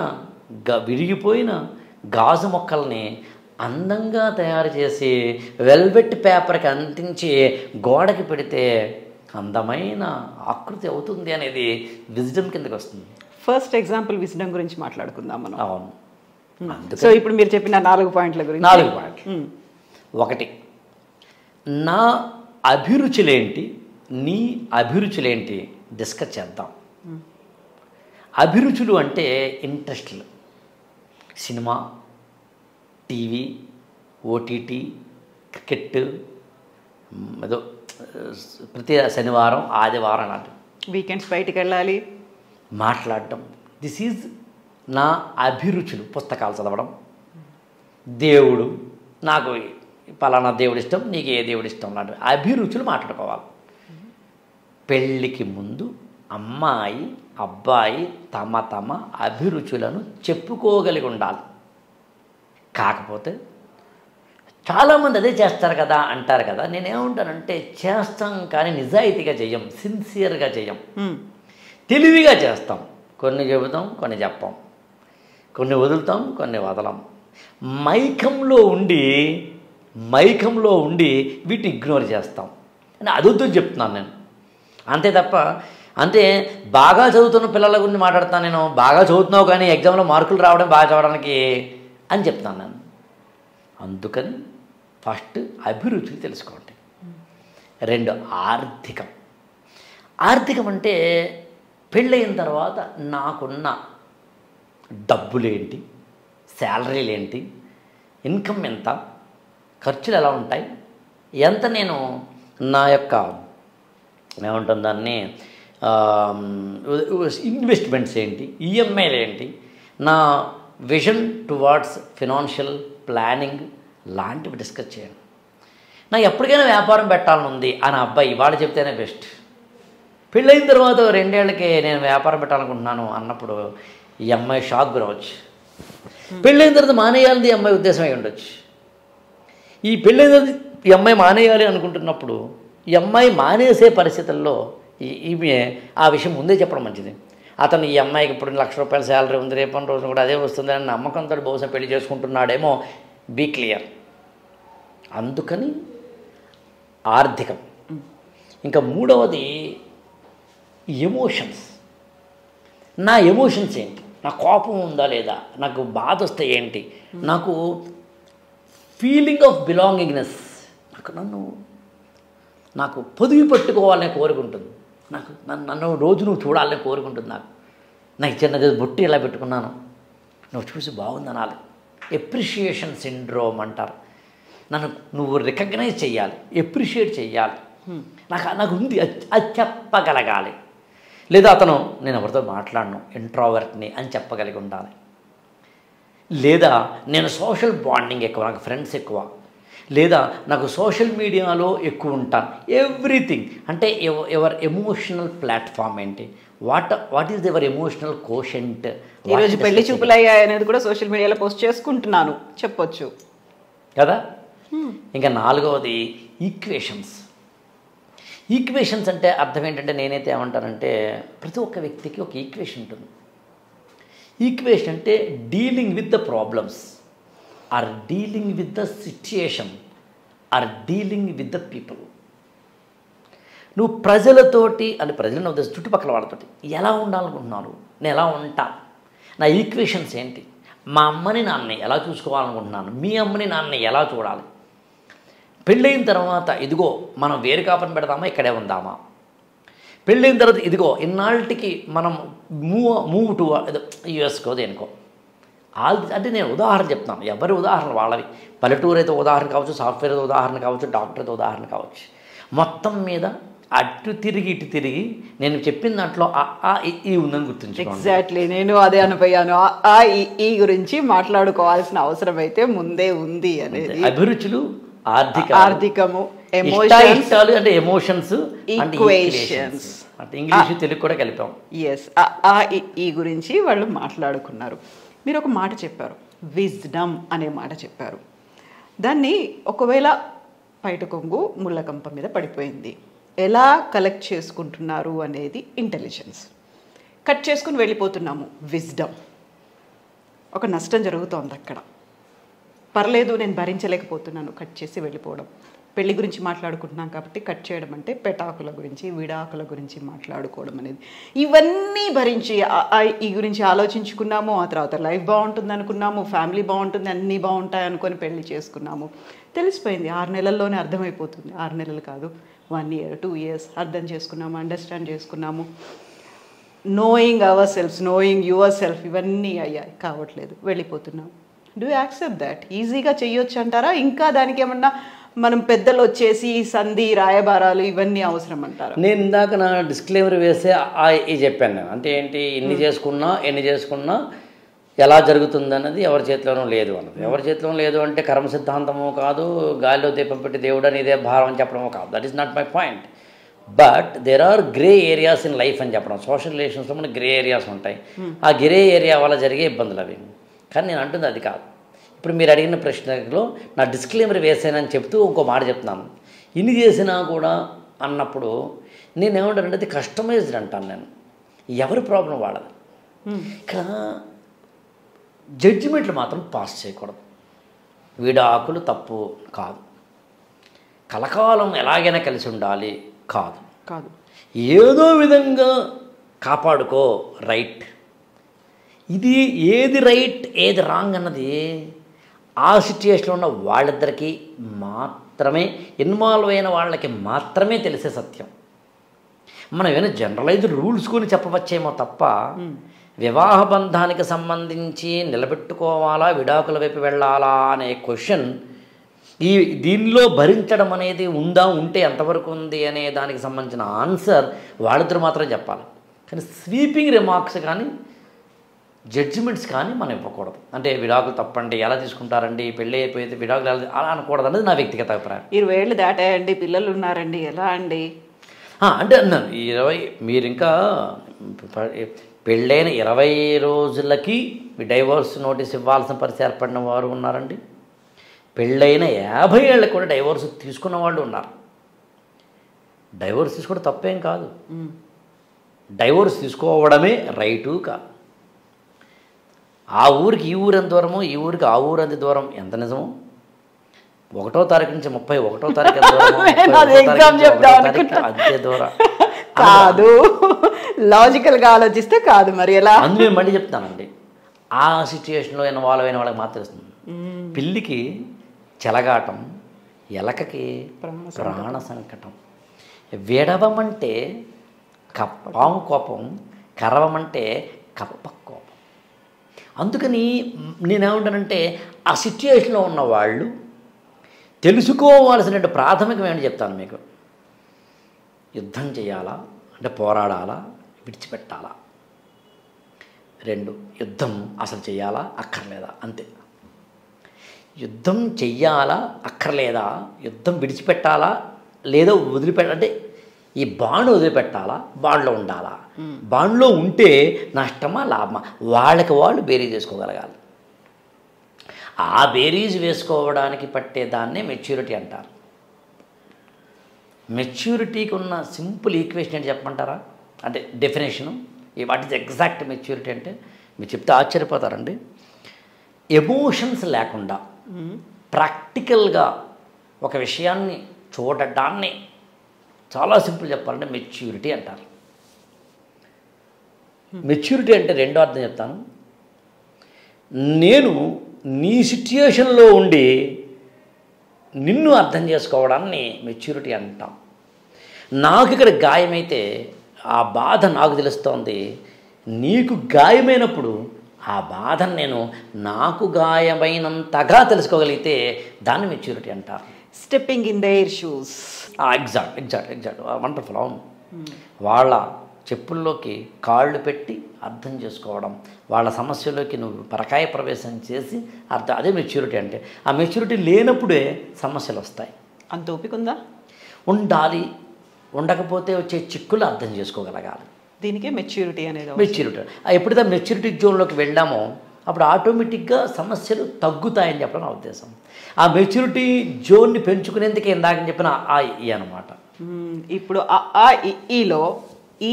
విరిగిపోయిన గాజు మొక్కల్ని అందంగా తయారు చేసి వెల్వెట్ పేపర్కి అంటించి గోడకి పెడితే అందమైన ఆకృతి అవుతుంది అనేది విజ్డమ్ కిందకి వస్తుంది. ఫస్ట్ ఎగ్జాంపుల్ విజ్డమ్ గురించి మాట్లాడుకుందాం మనం. అవును. సో ఇప్పుడు మీరు చెప్పిన 4 పాయింట్ల గురించి. 4 పాయింట్లు. 1, నా అభిరుచులేంటి, నీ అభిరుచులేంటి డిస్కస్ చేద్దాం. అభిరుచులు అంటే ఇంట్రెస్ట్లు. సినిమా, టీవీ, ఓటీటీ, క్రికెట్, ఏదో ప్రతి శనివారం, ఆదివారం లాంటి వీకెండ్స్ బయటికి వెళ్ళాలి, మాట్లాడటం. దిస్ ఈజ్ నా అభిరుచులు. పుస్తకాలు చదవడం, దేవుడు, నాకు పలానా దేవుడు ఇష్టం, నీకు ఏ దేవుడు ఇష్టం లాంటి అభిరుచులు మాట్లాడుకోవాలి. పెళ్ళికి ముందు అమ్మాయి అబ్బాయి తమ అభిరుచులను చెప్పుకోగలిగి ఉండాలి. కాకపోతే చాలామంది అదే చేస్తారు కదా అంటారు కదా. నేనేమంటానంటే, చేస్తాం కానీ నిజాయితీగా చెయ్యం, సిన్సియర్గా చెయ్యం, తెలివిగా చేస్తాం. కొన్ని చెబుతాం, కొన్ని చెప్పాం, కొన్ని వదులుతాం, కొన్ని వదలం. మైకంలో ఉండి వీటిని ఇగ్నోర్ చేస్తాం అని అదొద్దని చెప్తున్నాను నేను. అంతే తప్ప, అంతే బాగా చదువుతున్న పిల్లల గురించి మాట్లాడతాను నేను. బాగా చదువుతున్నావు కానీ ఎగ్జామ్లో మార్కులు రావడం బాగా చదవడానికి అని చెప్తాను నేను. అందుకని ఫస్ట్ అభిరుచులు తెలుసుకోండి. 2, ఆర్థికం అంటే పెళ్ళయిన తర్వాత నాకున్న డబ్బులేంటి, శాలరీలేంటి, ఇన్కమ్ ఎంత, ఖర్చులు ఎలా ఉంటాయి, ఎంత నేను నా యొక్క ఏమంటుంది దాన్ని ఇన్వెస్ట్మెంట్స్ ఏంటి, ఈఎంఐలు ఏంటి, నా విజన్ టువార్డ్స్ ఫినాన్షియల్ ప్లానింగ్ లాంటివి డిస్కస్ చేయండి. నాకు ఎప్పటికైనా వ్యాపారం పెట్టాలని ఉంది అని అబ్బాయి ఇవాళ చెప్తేనే బెస్ట్. పెళ్ళైన తర్వాత 2 ఏళ్ళకి నేను వ్యాపారం పెట్టాలనుకుంటున్నాను అన్నప్పుడు ఈ అమ్మాయి షాక్ గురవచ్చు. పెళ్ళైన తర్వాత మానేయాలని ఈ అమ్మాయి ఉద్దేశం అయి ఉండొచ్చు. ఈ పెళ్ళైన తర్వాత ఈ అమ్మాయి మానేయాలి అనుకుంటున్నప్పుడు ఈ అమ్మాయి మానేసే పరిస్థితుల్లో ఈమె ఆ విషయం ముందే చెప్పడం మంచిది. అతను ఈ అమ్మాయికి ఇప్పుడు 1,00,000 రూపాయల శాలరీ ఉంది, రేపటి రోజు కూడా అదే వస్తుంది అని నమ్మకంతో బహుశా పెళ్లి చేసుకుంటున్నాడేమో. Be clear. అందుకని ఆర్థికం. ఇంకా మూడవది ఎమోషన్స్. నా ఎమోషన్స్ ఏంటి, నా కోపం ఉందా లేదా, నాకు బాధ వస్తే ఏంటి, నాకు ఫీలింగ్ ఆఫ్ బిలాంగింగ్నెస్, నాకు పొదివి పట్టుకోవాలనే కోరుకుంటుంది, నన్ను రోజు నువ్వు చూడాలని కోరుకుంటుంది, నాకు చిన్నది బొట్టి ఎలా పెట్టుకున్నాను నువ్వు చూసి బాగుంది అనాలి. ఎప్రిషియేషన్ సిండ్రోమ్ అంటారు. నువ్వు రికగ్నైజ్ చేయాలి, ఎప్రిషియేట్ చేయాలి, నాకు ఉంది అది చెప్పగలగాలి. లేదా అతను నేను ఎవరితో మాట్లాడను, ఇంట్రోవర్ట్ని అని చెప్పగలిగి ఉండాలి. లేదా నేను సోషల్ బాండింగ్ ఎక్కువ, నాకు ఫ్రెండ్స్ ఎక్కువ, లేదా నాకు సోషల్ మీడియాలో ఎక్కువ ఉంటాను. ఎవ్రీథింగ్ అంటే ఎవర్ ఎమోషనల్ ప్లాట్ఫామ్ ఏంటి, what is ever emotional quotient. ఈరోజు పెళ్లి చూపులు అయ్యాయి అనేది కూడా సోషల్ మీడియాలో పోస్ట్ చేసుకుంటున్నాను చెప్పొచ్చు కదా. ఇంకా నాలుగవది ఈక్వేషన్స్. ఈక్వేషన్స్ అంటే అర్థం ఏంటంటే, నేనైతే ఏమంటానంటే ప్రతి ఒక్క వ్యక్తికి ఒక ఈక్వేషన్ ఉంటుంది. ఈక్వేషన్ అంటే dealing with the problems, or dealing with the situation, or dealing with the people. నువ్వు ప్రజలతోటి అంటే ప్రజలను ఉద్దేశం చుట్టుపక్కల వాళ్ళతోటి ఎలా ఉండాలనుకుంటున్నారు, నేను ఎలా ఉంటా, నా ఈక్వేషన్స్ ఏంటి, మా అమ్మని నాన్నని ఎలా చూసుకోవాలనుకుంటున్నాను, మీ అమ్మని నాన్నని ఎలా చూడాలి, పెళ్ళైన తర్వాత ఇదిగో మనం వేరు కాపని పెడదామా ఇక్కడే ఉందామా, పెళ్ళైన తర్వాత ఇదిగో ఇన్నాళ్ళకి మనం మూవ్ టు యుఎస్కో దేనికో. అంటే నేను ఉదాహరణ చెప్తున్నాను, ఎవరి ఉదాహరణ వాళ్ళవి. పల్లెటూరు అయితే ఉదాహరణ కావచ్చు, సాఫ్ట్వేర్ అయితే ఉదాహరణ కావచ్చు, డాక్టర్ అయితే ఉదాహరణ కావచ్చు. మొత్తం మీద అటు తిరిగి ఇటు తిరిగి నేను చెప్పిన దాంట్లో ఈ ఉందని గుర్తుంచుకోండి. ఎగ్జాక్ట్లీ, నేను అదే అనిపోయాను. ఈ గురించి మాట్లాడుకోవాల్సిన అవసరం అయితే ముందే ఉంది అనేది. అభిరుచులు, ఆర్థికము, ఇష్టాలు అంటే ఎమోషన్స్, ఈక్వేషన్స్ అంటే ఇంగ్లీష్ తెలుగు కూడా కలిపాం. ఎస్, ఈ గురించి వాళ్ళు మాట్లాడుకున్నారు. మీరు ఒక మాట చెప్పారు, విజ్డమ్ అనే మాట చెప్పారు. దాన్ని ఒకవేళ పైట కొంగు ముళ్ళకంప మీద పడిపోయింది, ఎలా కలెక్ట్ చేసుకుంటున్నారు అనేది ఇంటెలిజెన్స్. కట్ చేసుకుని వెళ్ళిపోతున్నాము విజ్డమ్. ఒక నష్టం జరుగుతోంది అక్కడ, పర్లేదు నేను భరించలేకపోతున్నాను, కట్ చేసి వెళ్ళిపోవడం. పెళ్లి గురించి మాట్లాడుకుంటున్నాం కాబట్టి కట్ చేయడం అంటే పెటాకుల గురించి, విడాకుల గురించి మాట్లాడుకోవడం అనేది. ఇవన్నీ భరించి ఈ గురించి ఆలోచించుకున్నాము, ఆ తర్వాత లైఫ్ బాగుంటుంది అనుకున్నాము, ఫ్యామిలీ బాగుంటుంది, అన్నీ బాగుంటాయి అనుకొని పెళ్లి చేసుకున్నాము. తెలిసిపోయింది, 6 నెలల్లోనే అర్థమైపోతుంది. 6 నెలలు కాదు, 1 year 2 years అర్థం చేసుకున్నాము, అండర్స్టాండ్ చేసుకున్నాము. Knowing our selfs, knowing your self, ఇవన్నీ అయ్యాయి, కావట్లేదు, వెళ్ళిపోతున్నాం. Do accept that? ఈజీగా చెయ్యొచ్చు అంటారా? ఇంకా దానికి ఏమన్నా మనం పెద్దలు వచ్చేసి సంధి రాయబారాలు ఇవన్నీ అవసరం అంటారా? నేను ఇందాక నా డిస్క్లైమర్ వేసే చెప్పాను నేను. అంటే ఏంటి, ఎన్ని చేసుకున్నా ఎలా జరుగుతుంది అన్నది ఎవరి చేతిలోనూ లేదు అన్నది. ఎవరి చేతిలో లేదు అంటే కర్మ సిద్ధాంతమో కాదు, గాలిలో దీపం పెట్టి దేవుడు అని ఇదే భారం అని చెప్పడమో కాదు. That is not my point. But there are grey areas in life అని చెప్పడం. సోషల్ రిలేషన్స్లో మనకి గ్రే ఏరియాస్ ఉంటాయి. ఆ గ్రే ఏరియా వల్ల జరిగే ఇబ్బందులు అవి. కానీ నేను అంటుంది అది కాదు. ఇప్పుడు మీరు అడిగిన ప్రశ్నలో నా డిస్క్లైమర్ వేసానని చెప్తూ ఇంకో మాట చెప్తున్నాను. ఇన్ని చేసినా కూడా అన్నప్పుడు నేనేమంటానంటే అది కస్టమైజ్డ్ అంటాను నేను. ఎవరి ప్రాబ్లం వాళ్ళది. ఇక్కడ జడ్జిమెంట్లు మాత్రం పాస్ చేయకూడదు. విడాకులు తప్పు కాదు, కలకాలం ఎలాగైనా కలిసి ఉండాలి కాదు, ఏదో విధంగా కాపాడుకో రైట్. ఇది ఏది రైట్ ఏది రాంగ్ అన్నది ఆ సిచ్యుయేషన్లో ఉన్న వాళ్ళిద్దరికీ మాత్రమే, ఇన్వాల్వ్ అయిన వాళ్ళకి మాత్రమే తెలిసే సత్యం. మనం ఏమైనా జనరలైజ్డ్ రూల్స్ కొని చెప్పవచ్చేమో తప్ప వివాహ బంధానికి సంబంధించి నిలబెట్టుకోవాలా, విడాకుల వైపు వెళ్ళాలా అనే క్వశ్చన్ దీనిలో భరించడం అనేది ఉంటే ఎంతవరకు ఉంది అనే దానికి సంబంధించిన ఆన్సర్ వాళ్ళిద్దరు మాత్రమే చెప్పాలి. కానీ స్వీపింగ్ రిమార్క్స్ కానీ జడ్జిమెంట్స్ కానీ మనం ఇవ్వకూడదు. అంటే విడాకులు తప్పండి, ఎలా తీసుకుంటారండి, పెళ్ళి అయిపోతే విడాకులు అలా అనకూడదు అనేది నా వ్యక్తిగత అభిప్రాయం. 20 ఏళ్ళు దాటాయండి, పిల్లలు ఉన్నారండి, ఎలా అండి అంటే అన్నాను 20 మీరు ఇంకా పెళ్ళైన 20 రోజులకి డైవోర్స్ నోటీస్ ఇవ్వాల్సిన పరిస్థితి ఏర్పడిన వారు ఉన్నారండి. పెళ్ళైన 50 ఏళ్ళకి కూడా డైవోర్స్ తీసుకున్న వాళ్ళు ఉన్నారు. డైవోర్స్ తీసుకోవడం తప్పేం కాదు, డైవోర్స్ తీసుకోవడమే రైటు కాదు. ఆ ఊరికి ఈ ఊరు ఎంత దూరము, ఈ ఊరికి ఆ ఊరు ఎంత దూరం ఎంత నిజము? 1వ తారీఖు నుంచి 31వ తారీఖు ఎంత దూరము, 31వ తారీఖు నుంచి 1వ తారీఖు అంతే దూరం కాదు. లాజికల్గా ఆలోచిస్తే కాదు, మరి ఎలా? అందులో మళ్ళీ చెప్తానండి, ఆ సిచ్యుయేషన్లో ఇన్వాల్వ్ అయిన వాళ్ళకి మాత్రం తెలుస్తుంది. పిల్లికి చెలగాటం, ఎలకకి ప్రాణ సంకటం. విడవమంటే పాము కోపం, కరవమంటే కప్ప కోపం. అందుకని నేనేమంటానంటే ఆ సిచ్యుయేషన్లో ఉన్న వాళ్ళు తెలుసుకోవాల్సిన ప్రాథమికం ఏంటి చెప్తాను మీకు. యుద్ధం చేయాలా అంటే పోరాడాలా, విడిచిపెట్టాలా? 2, యుద్ధం అసలు చేయాలా అక్కర్లేదా, అంతే. యుద్ధం చెయ్యాలా అక్కర్లేదా, యుద్ధం విడిచిపెట్టాలా లేదా వదిలిపెట్టాలంటే ఈ బాండ్ వదిలిపెట్టాలా, బాండ్లో ఉండాలా, బాండ్లో ఉంటే నష్టమా లాభమా వాళ్ళకి వాళ్ళు బేరీజ్ చేసుకోగలగాలి. ఆ బేరీజ్ వేసుకోవడానికి పట్టేదాన్నే మెచ్యూరిటీ అంటారు. మెచ్యూరిటీకి ఉన్న సింపుల్ ఈక్వేషన్ ఏంటి చెప్పమంటారా? అంటే definition, what is exact maturity అంటే మీరు చెప్తే ఆశ్చర్యపోతారండి. ఎమోషన్స్ లేకుండా ప్రాక్టికల్గా ఒక విషయాన్ని చూడడాన్ని చాలా సింపుల్ చెప్పాలంటే మెచ్యూరిటీ అంటారు. మెచ్యూరిటీ అంటే రెండో అర్థం చెప్తాను. నేను నీ సిచ్యుయేషన్లో ఉండి నిన్ను అర్థం చేసుకోవడాన్ని మెచ్యూరిటీ అంటాం. నాకు ఇక్కడ గాయమైతే ఆ బాధ నాకు తెలుస్తోంది, నీకు గాయమైనప్పుడు ఆ బాధను నేను నాకు గాయమైనంతగా తెలుసుకోగలిగితే దాన్ని మెచ్యూరిటీ అంటారు. Stepping in their shoes. Exact wonderful. అవును, వాళ్ళ చెప్పుల్లోకి కాళ్ళు పెట్టి అర్థం చేసుకోవడం, వాళ్ళ సమస్యలోకి నువ్వు పరకాయ ప్రవేశం చేసి అర్థం, అదే మెచ్యూరిటీ అంటే. ఆ మెచ్యూరిటీ లేనప్పుడే సమస్యలు వస్తాయి. అంత ఓపిక ఉందా? ఉండాలి. ఉండకపోతే వచ్చే చిక్కులు అర్థం చేసుకోగలగాలి. దీనికే మెచ్యూరిటీ అనేది. మెచ్యూరిటీ ఎప్పుడైతే మెచ్యూరిటీ జోన్లోకి వెళ్ళామో అప్పుడు ఆటోమేటిక్గా సమస్యలు తగ్గుతాయని చెప్పడం నా ఉద్దేశం. ఆ మెచ్యూరిటీ జోన్ని పెంచుకునేందుకే ఇందాక చెప్పిన ఆ ఈ అనమాట. ఇప్పుడు ఈలో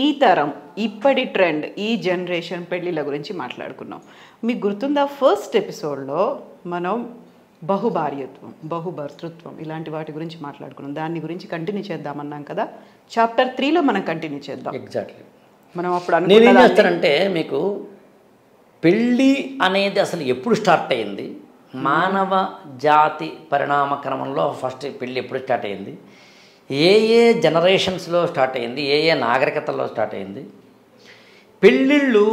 ఈ తరం, ఇప్పటి ట్రెండ్, ఈ జనరేషన్ పెళ్ళిళ్ళ గురించి మాట్లాడుకున్నాం. మీకు గుర్తుందా ఫస్ట్ ఎపిసోడ్లో మనం బహుభార్యత్వం, బహుభర్తృత్వం ఇలాంటి వాటి గురించి మాట్లాడుకున్నాం. దాని గురించి కంటిన్యూ చేద్దామన్నాం కదా. చాప్టర్ 3లో మనం కంటిన్యూ చేద్దాం. ఎగ్జాక్ట్లీ. మనం అప్పుడు నేనేం చేస్తానంటే, మీకు పెళ్ళి అనేది అసలు ఎప్పుడు స్టార్ట్ అయ్యింది, మానవ జాతి పరిణామ క్రమంలో ఫస్ట్ పెళ్ళి ఎప్పుడు స్టార్ట్ అయ్యింది, ఏ జనరేషన్స్లో స్టార్ట్ అయ్యింది, ఏ నాగరికతల్లో స్టార్ట్ అయ్యింది, పెళ్ళిళ్ళు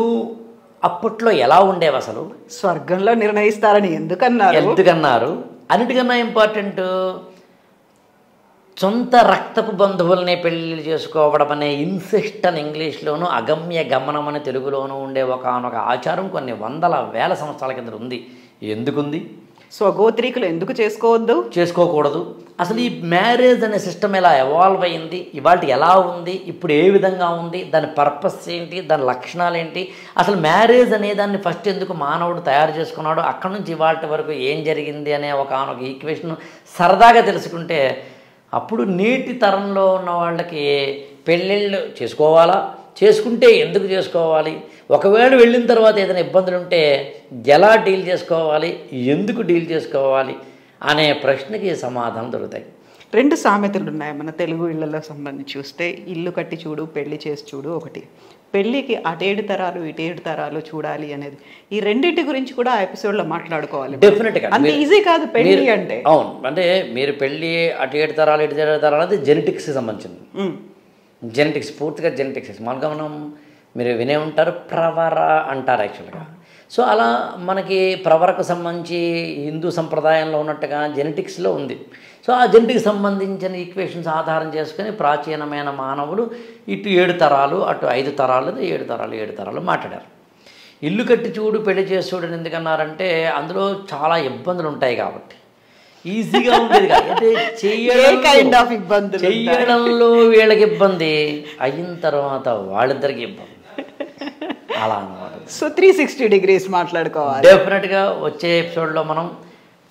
అప్పట్లో ఎలా ఉండేవి, అసలు స్వర్గంలో నిర్ణయిస్తారని ఎందుకన్నారు, అన్నిటికన్నా ఇంపార్టెంట్ సొంత రక్తపు బంధువులనే పెళ్ళిళ్ళు చేసుకోవడం అనే ఇన్సెస్ట్ అని ఇంగ్లీష్లోను, అగమ్య గమనం అని తెలుగులోనూ ఉండే ఒకనొక ఆచారం కొన్ని వందల వేల సంవత్సరాల కింద ఉంది. ఎందుకుంది? స్వగోత్రీకులు ఎందుకు చేసుకోకూడదు? అసలు ఈ మ్యారేజ్ అనే సిస్టమ్ ఎలా ఎవాల్వ్ అయ్యింది, ఇవాళ ఎలా ఉంది, ఇప్పుడు ఏ విధంగా ఉంది, దాని పర్పస్ ఏంటి, దాని లక్షణాలు ఏంటి, అసలు మ్యారేజ్ అనే దాన్ని ఫస్ట్ ఎందుకు మానవుడు తయారు చేసుకున్నాడు, అక్కడి నుంచి ఇవాళ వరకు ఏం జరిగింది అనే ఒకనొక ఈక్వేషన్ సరదాగా తెలుసుకుంటే అప్పుడు నేటి తరంలో ఉన్న వాళ్ళకి పెళ్ళిళ్ళు చేసుకోవాలా, చేసుకుంటే ఎందుకు చేసుకోవాలి, ఒకవేళ వెళ్ళిన తర్వాత ఏదైనా ఇబ్బందులు ఉంటే ఎలా డీల్ చేసుకోవాలి, ఎందుకు డీల్ చేసుకోవాలి అనే ప్రశ్నకి సమాధానం దొరుకుతాయి. 2 సామెతలు ఉన్నాయి మన తెలుగు ఇళ్లలో సంబంధించి చూస్తే. ఇల్లు కట్టి చూడు, పెళ్లి చేసి చూడు. ఒకటి, పెళ్ళికి అటేడు తరాలు ఇటేడు తరాలు చూడాలి అనేది. ఈ రెండింటి గురించి కూడా ఆ ఎపిసోడ్లో మాట్లాడుకోవాలి. డెఫినెట్గా అంత ఈజీ కాదు పెళ్ళి అంటే. అవును, అంటే మీరు పెళ్ళి అటు 7 తరాలు ఇటు 7 తరాలు అనేది జెనెటిక్స్కి సంబంధించింది. జెనెటిక్స్, పూర్తిగా జెనెటిక్స్. మామూలుగా మనం మీరు వినే ఉంటారు, ప్రవర అంటారు యాక్చువల్గా. సో అలా మనకి ప్రవరకు సంబంధించి హిందూ సంప్రదాయంలో ఉన్నట్టుగా జెనెటిక్స్లో ఉంది. సో ఆ జెనెటిక్కి సంబంధించిన ఈక్వేషన్స్ ఆధారం చేసుకుని ప్రాచీనమైన మానవులు ఇటు 7 తరాలు అటు 5 తరాలు 7 తరాలు మాట్లాడారు. ఇల్లు కట్టి చూడు పెళ్లి చేసి చూడని ఎందుకన్నారంటే అందులో చాలా ఇబ్బందులు ఉంటాయి కాబట్టి. ఈజీగా ఉండేది కాదు, అంటే చెయ్యడంలో వీళ్ళకి ఇబ్బంది, అయిన తర్వాత వాళ్ళిద్దరికి ఇబ్బంది, అలా అన్నమాట. సో 360 degrees మాట్లాడుకోవాలి. డెఫినెట్గా వచ్చే ఎపిసోడ్లో మనం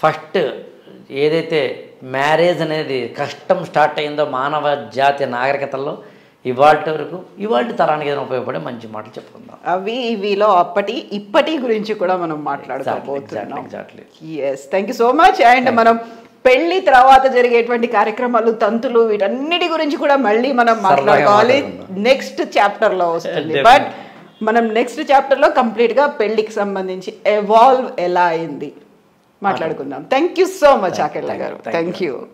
ఫస్ట్ ఏదైతే మ్యారేజ్ అనేది కష్టం స్టార్ట్ అయిందో మానవ జాతి నాగరికతల్లో ఇవాళ వరకు ఇవాళ తరానికి ఏదైనా ఉపయోగపడే మంచి మాటలు చెప్పుకుందాం. అవి ఇవిలో ఇప్పటి గురించి కూడా మనం మాట్లాడుకోబోతున్నాం. Yes, thank you so much. And మనం పెళ్లి తర్వాత జరిగేటువంటి కార్యక్రమాలు, తంతులు, వీటన్నిటి గురించి కూడా మళ్ళీ మనం మాట్లాడుకోవాలి. నెక్స్ట్ చాప్టర్ లో వస్తుంది. బట్ మనం నెక్స్ట్ చాప్టర్ లో కంప్లీట్ గా పెళ్లికి సంబంధించి ఎవాల్వ్ ఎలా అయింది మాట్లాడుకుందాం. Thank you so much Akella garu. Thank you.